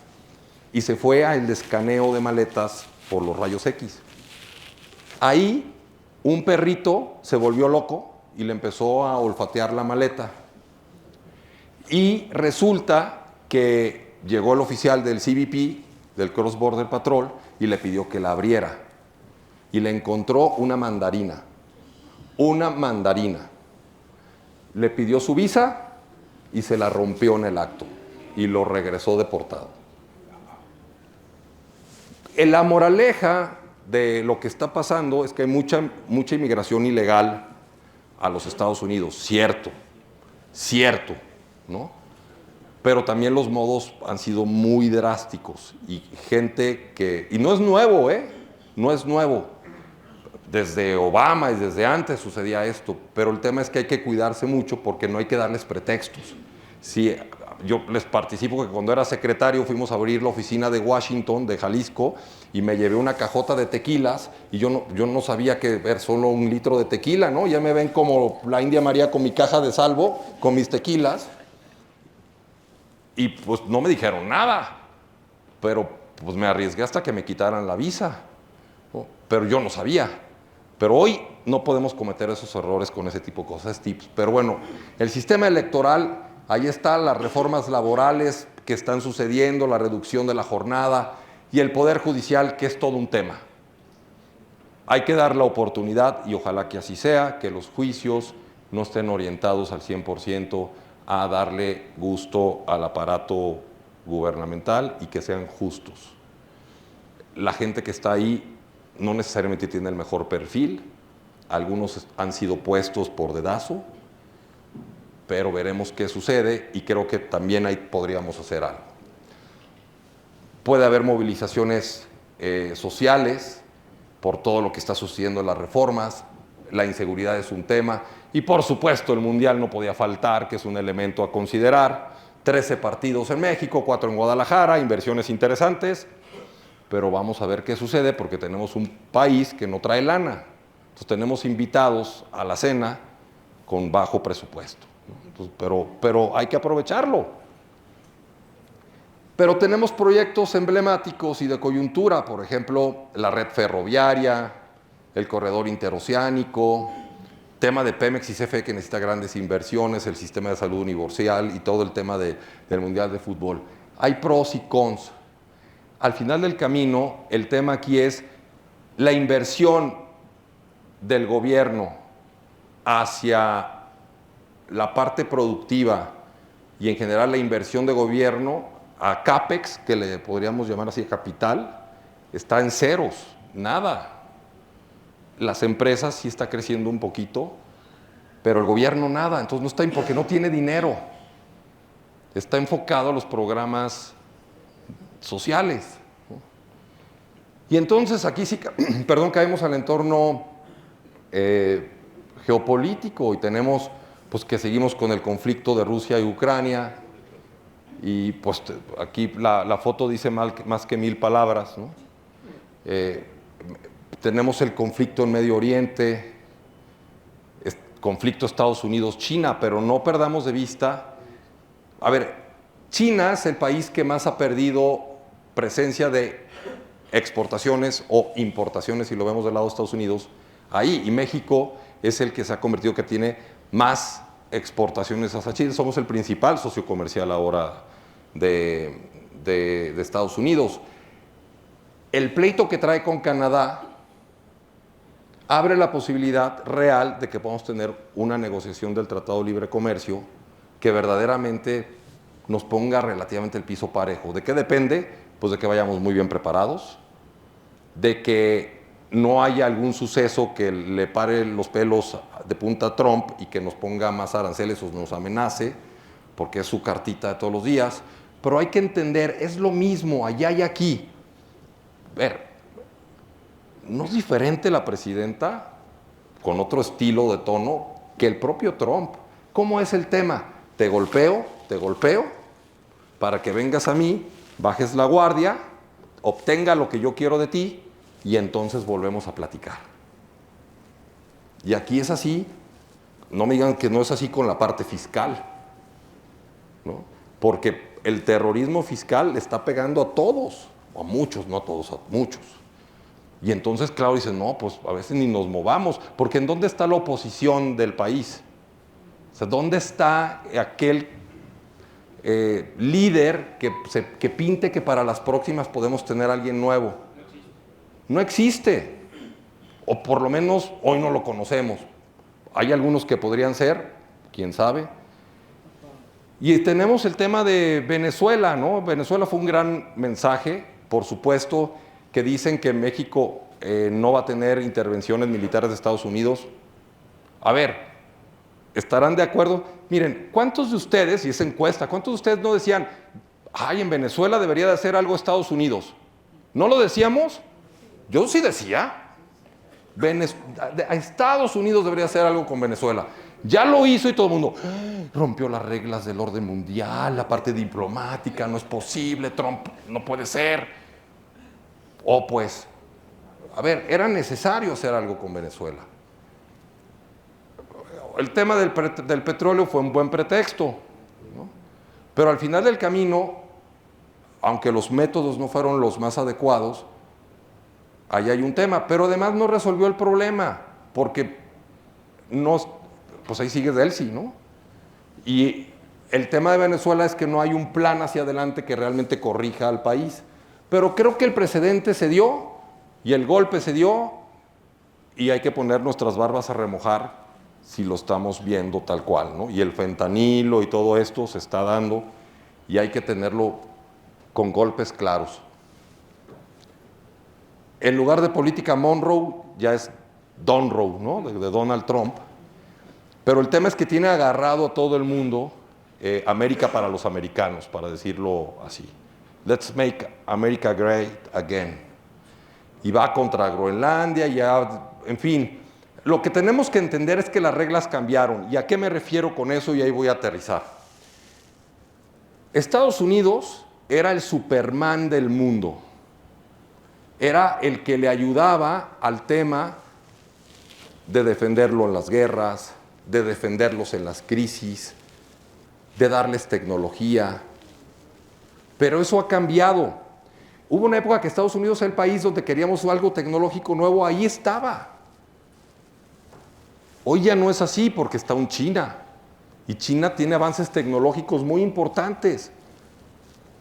y se fue al escaneo de maletas por los rayos X. Ahí un perrito se volvió loco y le empezó a olfatear la maleta. Y resulta que llegó el oficial del CBP, del Cross Border Patrol, y le pidió que la abriera. Y le encontró una mandarina. Una mandarina. Le pidió su visa y se la rompió en el acto. Y lo regresó deportado. La moraleja de lo que está pasando es que hay mucha inmigración ilegal a los Estados Unidos, cierto, ¿no? Pero también los modos han sido muy drásticos y gente que, y no es nuevo, no es nuevo, desde Obama y desde antes sucedía esto, pero el tema es que hay que cuidarse mucho porque no hay que darles pretextos. Si yo les participo que cuando era secretario fuimos a abrir la oficina de Washington, de Jalisco, y me llevé una cajota de tequilas y yo no sabía que ver solo 1 litro de tequila, ¿no? Ya me ven como la India María con mi caja de salvo, con mis tequilas, y pues no me dijeron nada, pero pues me arriesgué hasta que me quitaran la visa, ¿no? Pero yo no sabía. Pero hoy no podemos cometer esos errores con ese tipo de cosas, tips. Pero bueno, el sistema electoral, ahí está, las reformas laborales que están sucediendo, la reducción de la jornada y el Poder Judicial, que es todo un tema. Hay que dar la oportunidad, y ojalá que así sea, que los juicios no estén orientados al 100% a darle gusto al aparato gubernamental y que sean justos. La gente que está ahí no necesariamente tiene el mejor perfil, algunos han sido puestos por dedazo, pero veremos qué sucede y creo que también ahí podríamos hacer algo. Puede haber movilizaciones sociales por todo lo que está sucediendo en las reformas, la inseguridad es un tema y por supuesto el Mundial no podía faltar, que es un elemento a considerar. 13 partidos en México, 4 en Guadalajara, inversiones interesantes, pero vamos a ver qué sucede porque tenemos un país que no trae lana. Entonces tenemos invitados a la cena con bajo presupuesto. Entonces, pero hay que aprovecharlo. Pero tenemos proyectos emblemáticos y de coyuntura, por ejemplo, la red ferroviaria, el corredor interoceánico, tema de Pemex y CFE que necesita grandes inversiones, el sistema de salud universal y todo el tema del Mundial de Fútbol. Hay pros y cons. Al final del camino, el tema aquí es la inversión del gobierno hacia la parte productiva y en general la inversión de gobierno a CAPEX, que le podríamos llamar así capital, está en ceros, nada. Las empresas sí está creciendo un poquito, pero el gobierno nada, entonces no está porque no tiene dinero. Está enfocado a los programas sociales. Y entonces aquí sí, caemos al entorno geopolítico y tenemos pues que seguimos con el conflicto de Rusia y Ucrania y pues aquí la foto dice más que 1000 palabras, ¿no? Tenemos el conflicto en Medio Oriente, conflicto Estados Unidos-China, pero no perdamos de vista, a ver, China es el país que más ha perdido presencia de exportaciones o importaciones, si lo vemos del lado de Estados Unidos, ahí, y México es el que se ha convertido que tiene más exportaciones hacia China. Somos el principal socio comercial ahora de Estados Unidos. El pleito que trae con Canadá abre la posibilidad real de que podamos tener una negociación del Tratado de Libre Comercio que verdaderamente nos ponga relativamente el piso parejo. ¿De qué depende? Pues de que vayamos muy bien preparados, de que no haya algún suceso que le pare los pelos de punta a Trump y que nos ponga más aranceles o nos amenace, porque es su cartita de todos los días. Pero hay que entender, es lo mismo allá y aquí. Ver, no es diferente la presidenta con otro estilo de tono que el propio Trump. ¿Cómo es el tema? Te golpeo para que vengas a mí, bajes la guardia, obtenga lo que yo quiero de ti y entonces volvemos a platicar. Y aquí es así, no me digan que no es así con la parte fiscal, ¿no? Porque el terrorismo fiscal le está pegando a todos, a muchos, no a todos, a muchos. Y entonces, claro, dicen, no, pues a veces ni nos movamos, porque ¿en dónde está la oposición del país? O sea, ¿dónde está aquel líder que pinte que para las próximas podemos tener a alguien nuevo? No existe, o por lo menos hoy no lo conocemos. Hay algunos que podrían ser, quién sabe. Y tenemos el tema de Venezuela, ¿no? Venezuela fue un gran mensaje, por supuesto, que dicen que México no va a tener intervenciones militares de Estados Unidos. A ver, ¿estarán de acuerdo? Miren, ¿cuántos de ustedes, y esa encuesta, cuántos de ustedes no decían, ay, en Venezuela debería de hacer algo Estados Unidos? ¿No lo decíamos? Yo sí decía. Estados Unidos debería hacer algo con Venezuela. Ya lo hizo y todo el mundo rompió las reglas del orden mundial, la parte diplomática, no es posible, Trump no puede ser. O pues, a ver, era necesario hacer algo con Venezuela. El tema del petróleo fue un buen pretexto, ¿no? Pero al final del camino, aunque los métodos no fueron los más adecuados, ahí hay un tema, pero además no resolvió el problema, porque no, pues ahí sigue Delcy, ¿no? Y el tema de Venezuela es que no hay un plan hacia adelante que realmente corrija al país. Pero creo que el precedente se dio y el golpe se dio y hay que poner nuestras barbas a remojar si lo estamos viendo tal cual, ¿no? Y el fentanilo y todo esto se está dando y hay que tenerlo con golpes claros. En lugar de política Monroe, ya es Donroe, ¿no? De Donald Trump. Pero el tema es que tiene agarrado a todo el mundo América para los americanos, para decirlo así. Let's make America great again. Y va contra Groenlandia, ya, en fin. Lo que tenemos que entender es que las reglas cambiaron. ¿Y a qué me refiero con eso? Y ahí voy a aterrizar. Estados Unidos era el Superman del mundo. Era el que le ayudaba al tema de defenderlo en las guerras, de defenderlos en las crisis, de darles tecnología. Pero eso ha cambiado. Hubo una época que Estados Unidos era el país donde queríamos algo tecnológico nuevo, ahí estaba. Hoy ya no es así porque está un China. Y China tiene avances tecnológicos muy importantes.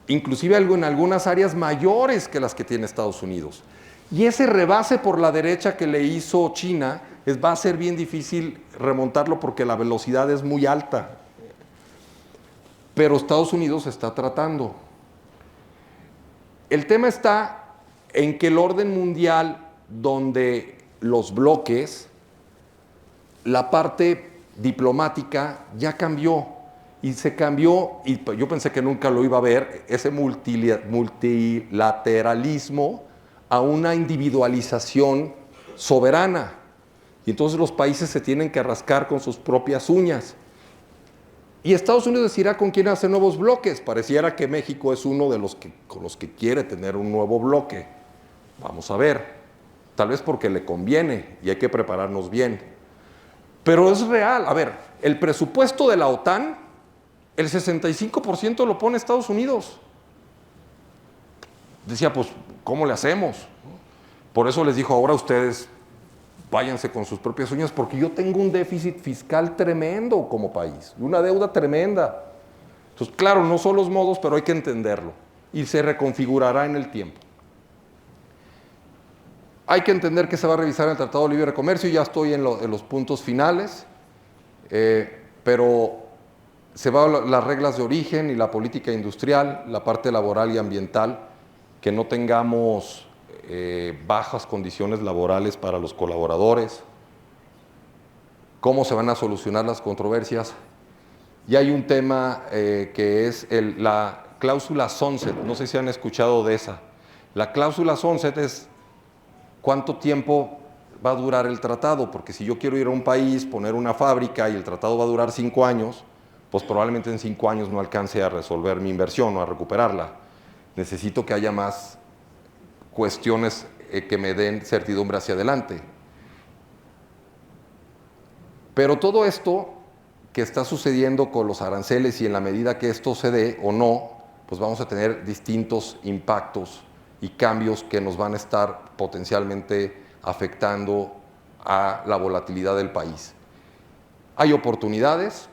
Inclusive algo en algunas áreas mayores que las que tiene Estados Unidos. Y ese rebase por la derecha que le hizo China va a ser bien difícil remontarlo porque la velocidad es muy alta. Pero Estados Unidos está tratando. El tema está en que el orden mundial, donde los bloques, la parte diplomática ya cambió. Y se cambió, y yo pensé que nunca lo iba a ver, ese multilateralismo a una individualización soberana. Y entonces los países se tienen que rascar con sus propias uñas. Y Estados Unidos decidirá con quién hace nuevos bloques. Pareciera que México es uno de los que, con los que quiere tener un nuevo bloque. Vamos a ver. Tal vez porque le conviene y hay que prepararnos bien. Pero es real. A ver, el presupuesto de la OTAN, el 65% lo pone Estados Unidos. Decía, pues, ¿cómo le hacemos? Por eso les dijo, ahora ustedes váyanse con sus propias uñas, porque yo tengo un déficit fiscal tremendo como país, una deuda tremenda. Entonces, claro, no son los modos, pero hay que entenderlo. Y se reconfigurará en el tiempo. Hay que entender que se va a revisar el Tratado de Libre Comercio, ya estoy en los puntos finales, pero se van las reglas de origen y la política industrial, la parte laboral y ambiental. que no tengamos bajas condiciones laborales para los colaboradores, cómo se van a solucionar las controversias. Y hay un tema que es la cláusula sunset, no sé si han escuchado de esa. La cláusula sunset es cuánto tiempo va a durar el tratado, porque si yo quiero ir a un país, poner una fábrica y el tratado va a durar 5 años, pues probablemente en 5 años no alcance a resolver mi inversión o a recuperarla. Necesito que haya más cuestiones que me den certidumbre hacia adelante. Pero todo esto que está sucediendo con los aranceles y en la medida que esto se dé o no, pues vamos a tener distintos impactos y cambios que nos van a estar potencialmente afectando a la volatilidad del país. Hay oportunidades,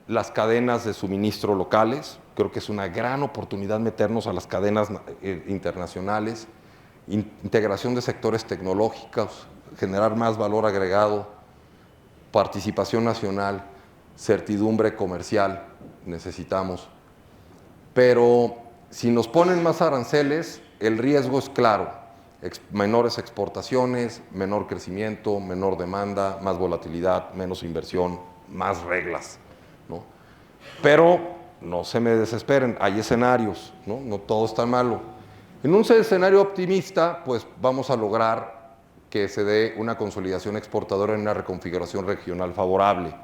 las cadenas de suministro locales, creo que es una gran oportunidad meternos a las cadenas internacionales, integración de sectores tecnológicos, generar más valor agregado, participación nacional, certidumbre comercial, necesitamos. Pero si nos ponen más aranceles, el riesgo es claro, menores exportaciones, menor crecimiento, menor demanda, más volatilidad, menos inversión, más reglas, ¿no? Pero no se me desesperen, hay escenarios, ¿no? No todo es tan malo. En un escenario optimista, pues vamos a lograr que se dé una consolidación exportadora en una reconfiguración regional favorable.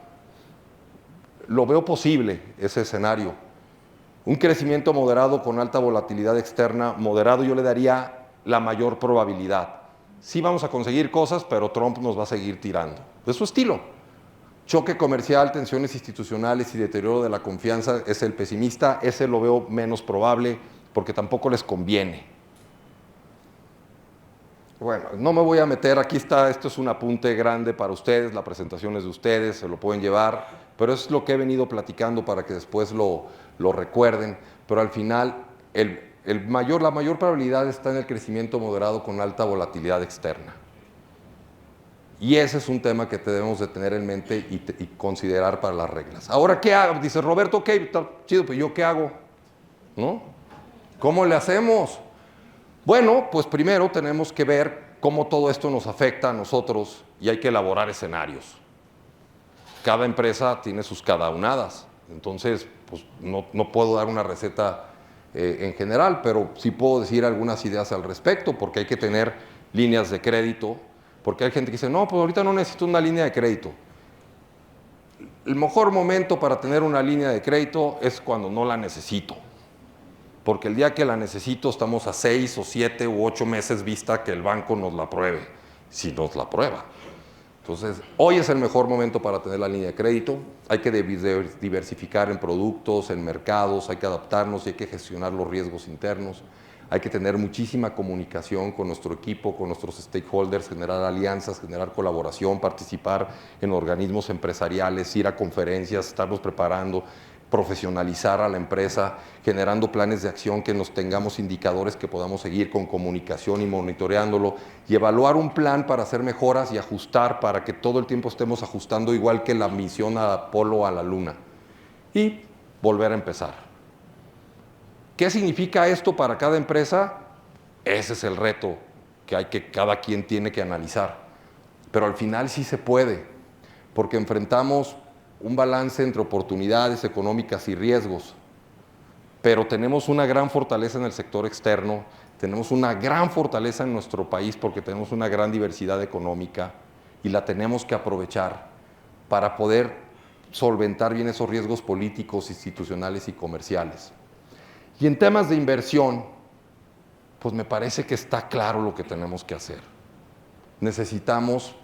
Lo veo posible, ese escenario. Un crecimiento moderado con alta volatilidad externa, moderado yo le daría la mayor probabilidad. Sí vamos a conseguir cosas, pero Trump nos va a seguir tirando. De su estilo. Choque comercial, tensiones institucionales y deterioro de la confianza es el pesimista. Ese lo veo menos probable porque tampoco les conviene. Bueno, no me voy a meter, aquí está, esto es un apunte grande para ustedes, la presentación es de ustedes, se lo pueden llevar, pero es lo que he venido platicando para que después lo recuerden, pero al final la mayor probabilidad está en el crecimiento moderado con alta volatilidad externa. Y ese es un tema que debemos de tener en mente y considerar para las reglas. Ahora, ¿qué hago? Dice Roberto, ok, está chido, pero ¿yo qué hago? ¿No? ¿Cómo le hacemos? Bueno, pues primero tenemos que ver cómo todo esto nos afecta a nosotros y hay que elaborar escenarios. Cada empresa tiene sus cadaunadas, entonces pues no puedo dar una receta en general, pero sí puedo decir algunas ideas al respecto, porque hay que tener líneas de crédito, porque hay gente que dice, no, pues ahorita no necesito una línea de crédito. El mejor momento para tener una línea de crédito es cuando no la necesito. Porque el día que la necesito estamos a 6 o 7 u 8 meses vista que el banco nos la apruebe, si nos la aprueba. Entonces, hoy es el mejor momento para tener la línea de crédito, hay que diversificar en productos, en mercados, hay que adaptarnos y hay que gestionar los riesgos internos, hay que tener muchísima comunicación con nuestro equipo, con nuestros stakeholders, generar alianzas, generar colaboración, participar en organismos empresariales, ir a conferencias, estarnos preparando, profesionalizar a la empresa, generando planes de acción que nos tengamos indicadores que podamos seguir con comunicación y monitoreándolo y evaluar un plan para hacer mejoras y ajustar para que todo el tiempo estemos ajustando igual que la misión a Apolo a la Luna y volver a empezar. ¿Qué significa esto para cada empresa? Ese es el reto que cada quien tiene que analizar, pero al final sí se puede, porque enfrentamos un balance entre oportunidades económicas y riesgos, pero tenemos una gran fortaleza en el sector externo, tenemos una gran fortaleza en nuestro país porque tenemos una gran diversidad económica y la tenemos que aprovechar para poder solventar bien esos riesgos políticos, institucionales y comerciales. Y en temas de inversión, pues me parece que está claro lo que tenemos que hacer. Necesitamos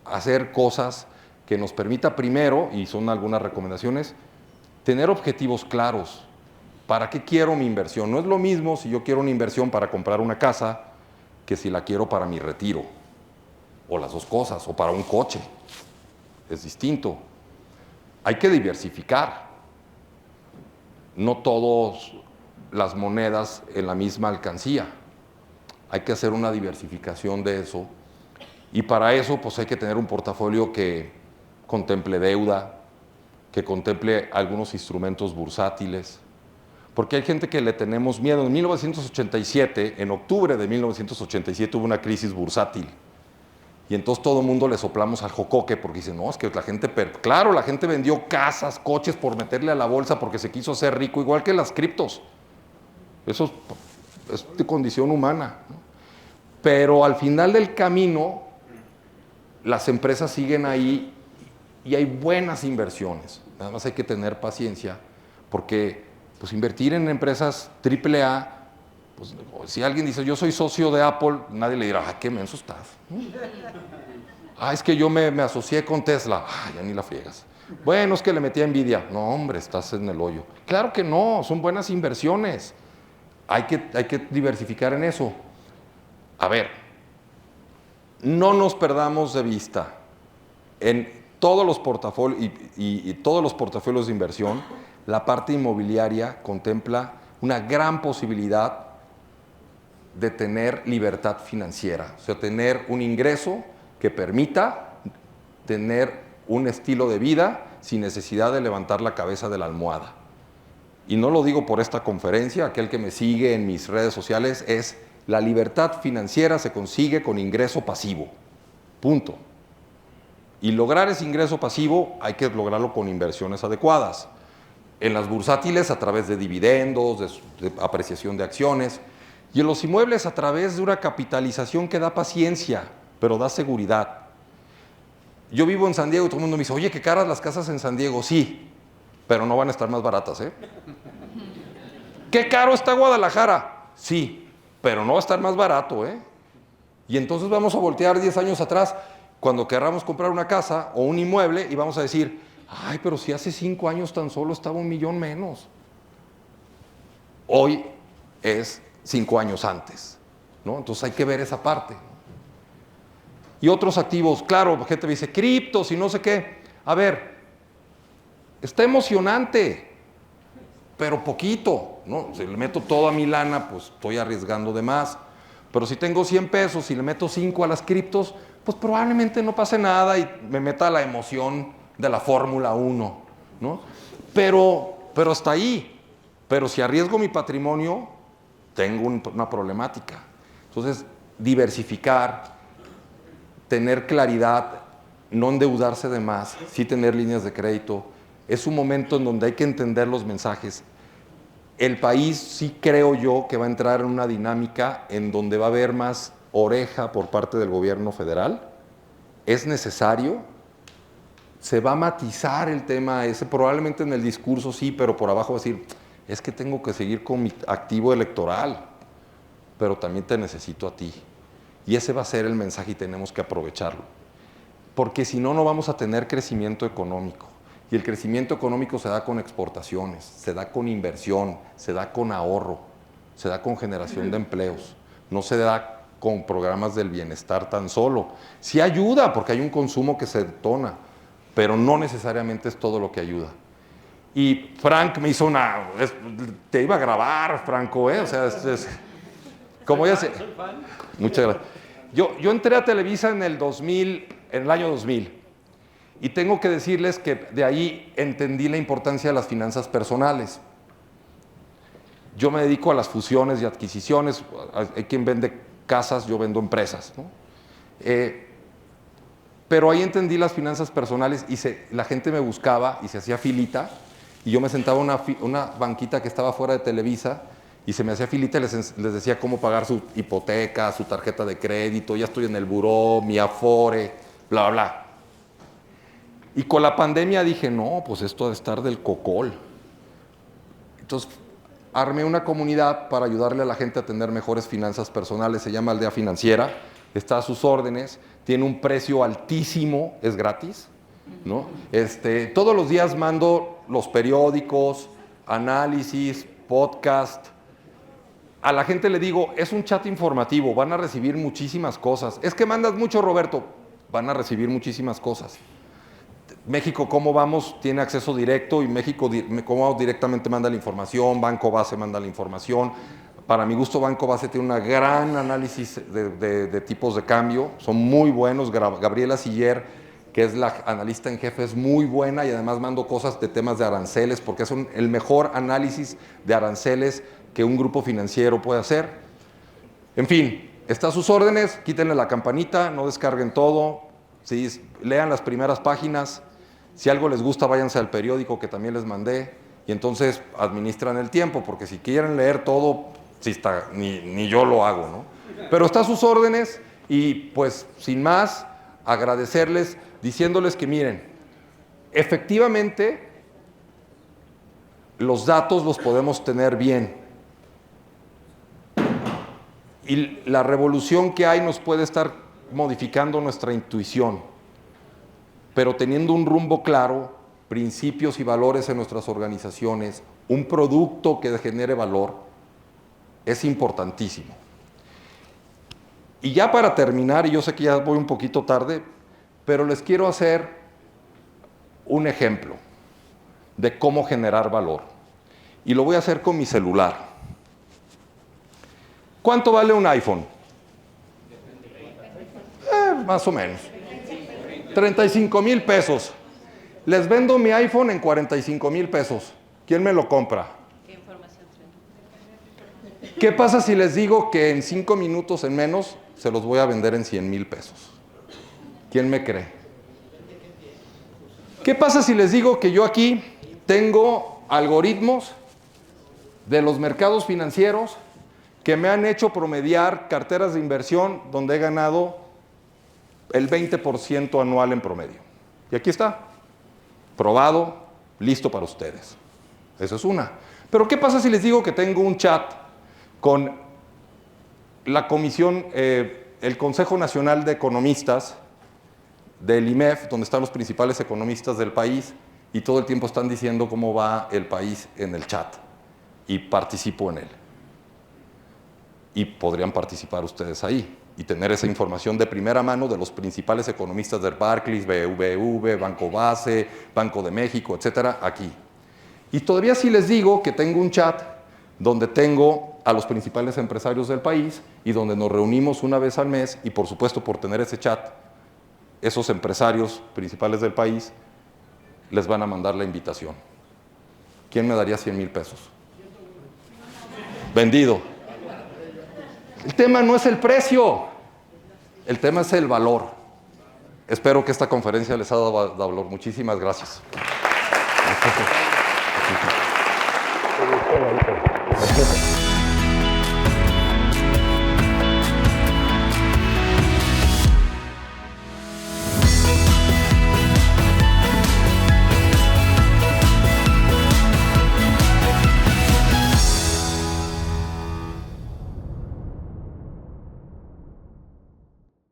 hacer cosas que nos permita primero, y son algunas recomendaciones, tener objetivos claros. ¿Para qué quiero mi inversión? No es lo mismo si yo quiero una inversión para comprar una casa que si la quiero para mi retiro, o las dos cosas, o para un coche. Es distinto. Hay que diversificar. No todas las monedas en la misma alcancía. Hay que hacer una diversificación de eso. Y para eso, pues hay que tener un portafolio que contemple deuda, que contemple algunos instrumentos bursátiles, Porque hay gente que le tenemos miedo. En 1987, en octubre de 1987, hubo una crisis bursátil. Y entonces todo el mundo le soplamos al jocoque porque dicen, no, es que la gente, claro, la gente vendió casas, coches por meterle a la bolsa porque se quiso hacer rico, igual que las criptos. Eso es de condición humana, ¿no? Pero al final del camino, las empresas siguen ahí y hay buenas inversiones. Nada más hay que tener paciencia porque pues, invertir en empresas AAA, pues, si alguien dice, yo soy socio de Apple, nadie le dirá, qué menso estás. Es que yo me asocié con Tesla. Ya ni la friegas. Bueno, es que le metí a Nvidia. No, hombre, estás en el hoyo. Claro que no, son buenas inversiones. Hay que diversificar en eso. A ver, no nos perdamos de vista. En todos los portafolios y todos los portafolios de inversión, la parte inmobiliaria contempla una gran posibilidad de tener libertad financiera, o sea, tener un ingreso que permita tener un estilo de vida sin necesidad de levantar la cabeza de la almohada. Y no lo digo por esta conferencia, aquel que me sigue en mis redes sociales, es la libertad financiera se consigue con ingreso pasivo, punto. Y lograr ese ingreso pasivo hay que lograrlo con inversiones adecuadas. En las bursátiles a través de dividendos, de apreciación de acciones, y en los inmuebles a través de una capitalización que da paciencia, pero da seguridad. Yo vivo en San Diego y todo el mundo me dice, oye, qué caras las casas en San Diego. Sí, pero no van a estar más baratas, ¿eh? ¿Qué caro está Guadalajara? Sí, pero no va a estar más barato, ¿eh? Y entonces vamos a voltear 10 años atrás, cuando querramos comprar una casa o un inmueble, y vamos a decir, ay, pero si hace 5 años tan solo estaba 1,000,000 menos. Hoy es 5 años antes, ¿no? Entonces hay que ver esa parte. Y otros activos, claro, gente me dice, criptos y no sé qué. A ver, está emocionante, pero poquito, ¿no? Si le meto toda mi lana, pues estoy arriesgando de más. Pero si tengo 100 pesos y le meto 5 a las criptos, pues probablemente no pase nada y me meta la emoción de la Fórmula 1, ¿no? Pero hasta ahí. Pero si arriesgo mi patrimonio, tengo una problemática. Entonces, diversificar, tener claridad, no endeudarse de más, sí tener líneas de crédito. Es un momento en donde hay que entender los mensajes. El país sí creo yo que va a entrar en una dinámica en donde va a haber más oreja por parte del gobierno federal. Es necesario. Se va a matizar el tema ese, probablemente en el discurso sí, pero por abajo va a decir, es que tengo que seguir con mi activo electoral, pero también te necesito a ti. Y ese va a ser el mensaje y tenemos que aprovecharlo. Porque si no, no vamos a tener crecimiento económico. Y el crecimiento económico se da con exportaciones, se da con inversión, se da con ahorro, se da con generación de empleos. No se da con programas del bienestar tan solo. Sí ayuda, porque hay un consumo que se detona, pero no necesariamente es todo lo que ayuda. Y Frank me hizo te iba a grabar, Franco, ¿eh? O sea, como ya sé. Muchas gracias. Yo entré a Televisa en el año 2000. Y tengo que decirles que de ahí entendí la importancia de las finanzas personales. Yo me dedico a las fusiones y adquisiciones. Hay quien vende casas, yo vendo empresas, ¿no? Pero ahí entendí las finanzas personales y la gente me buscaba y se hacía filita. Y yo me sentaba en una banquita que estaba fuera de Televisa y se me hacía filita y les decía cómo pagar su hipoteca, su tarjeta de crédito, ya estoy en el buró, mi Afore, bla, bla, bla. Y con la pandemia dije, no, pues esto ha de estar del cocol. Entonces, armé una comunidad para ayudarle a la gente a tener mejores finanzas personales. Se llama Aldea Financiera, está a sus órdenes, tiene un precio altísimo, es gratis, ¿no? Todos los días mando los periódicos, análisis, podcast. A la gente le digo, es un chat informativo, van a recibir muchísimas cosas. Es que mandas mucho, Roberto, van a recibir muchísimas cosas. México, ¿cómo vamos? Tiene acceso directo y México, ¿cómo vamos? Directamente manda la información, Banco Base manda la información. Para mi gusto, Banco Base tiene un gran análisis de tipos de cambio, son muy buenos. Gabriela Siller, que es la analista en jefe, es muy buena y además mando cosas de temas de aranceles, porque es el mejor análisis de aranceles que un grupo financiero puede hacer. En fin, está a sus órdenes, quítenle la campanita, no descarguen todo, ¿sí? Lean las primeras páginas, si algo les gusta váyanse al periódico que también les mandé y entonces administran el tiempo, porque si quieren leer todo, sí está, ni yo lo hago, ¿no? Pero está a sus órdenes y pues sin más, agradecerles diciéndoles que miren, efectivamente los datos los podemos tener bien y la revolución que hay nos puede estar modificando nuestra intuición, pero teniendo un rumbo claro, principios y valores en nuestras organizaciones, un producto que genere valor, es importantísimo. Y ya para terminar, y yo sé que ya voy un poquito tarde, pero les quiero hacer un ejemplo de cómo generar valor. Y lo voy a hacer con mi celular. ¿Cuánto vale un iPhone? Más o menos. 35,000 pesos. Les vendo mi iPhone en 45,000 pesos. ¿Quién me lo compra? ¿Qué pasa si les digo que en 5 minutos en menos se los voy a vender en 100,000 pesos? ¿Quién me cree? ¿Qué pasa si les digo que yo aquí tengo algoritmos de los mercados financieros que me han hecho promediar carteras de inversión donde he ganado el 20% anual en promedio? Y aquí está, probado, listo para ustedes. Esa es una. Pero ¿qué pasa si les digo que tengo un chat con la comisión, el Consejo Nacional de Economistas del IMEF, donde están los principales economistas del país y todo el tiempo están diciendo cómo va el país en el chat y participo en él? Y podrían participar ustedes ahí y tener esa información de primera mano de los principales economistas del Barclays, BBV, Banco Base, Banco de México, etcétera, aquí. Y todavía si les digo que tengo un chat donde tengo a los principales empresarios del país y donde nos reunimos una vez al mes y por supuesto por tener ese chat, esos empresarios principales del país les van a mandar la invitación. ¿Quién me daría 100,000 pesos? Vendido. El tema no es el precio, el tema es el valor. Espero que esta conferencia les haya dado valor. Muchísimas gracias.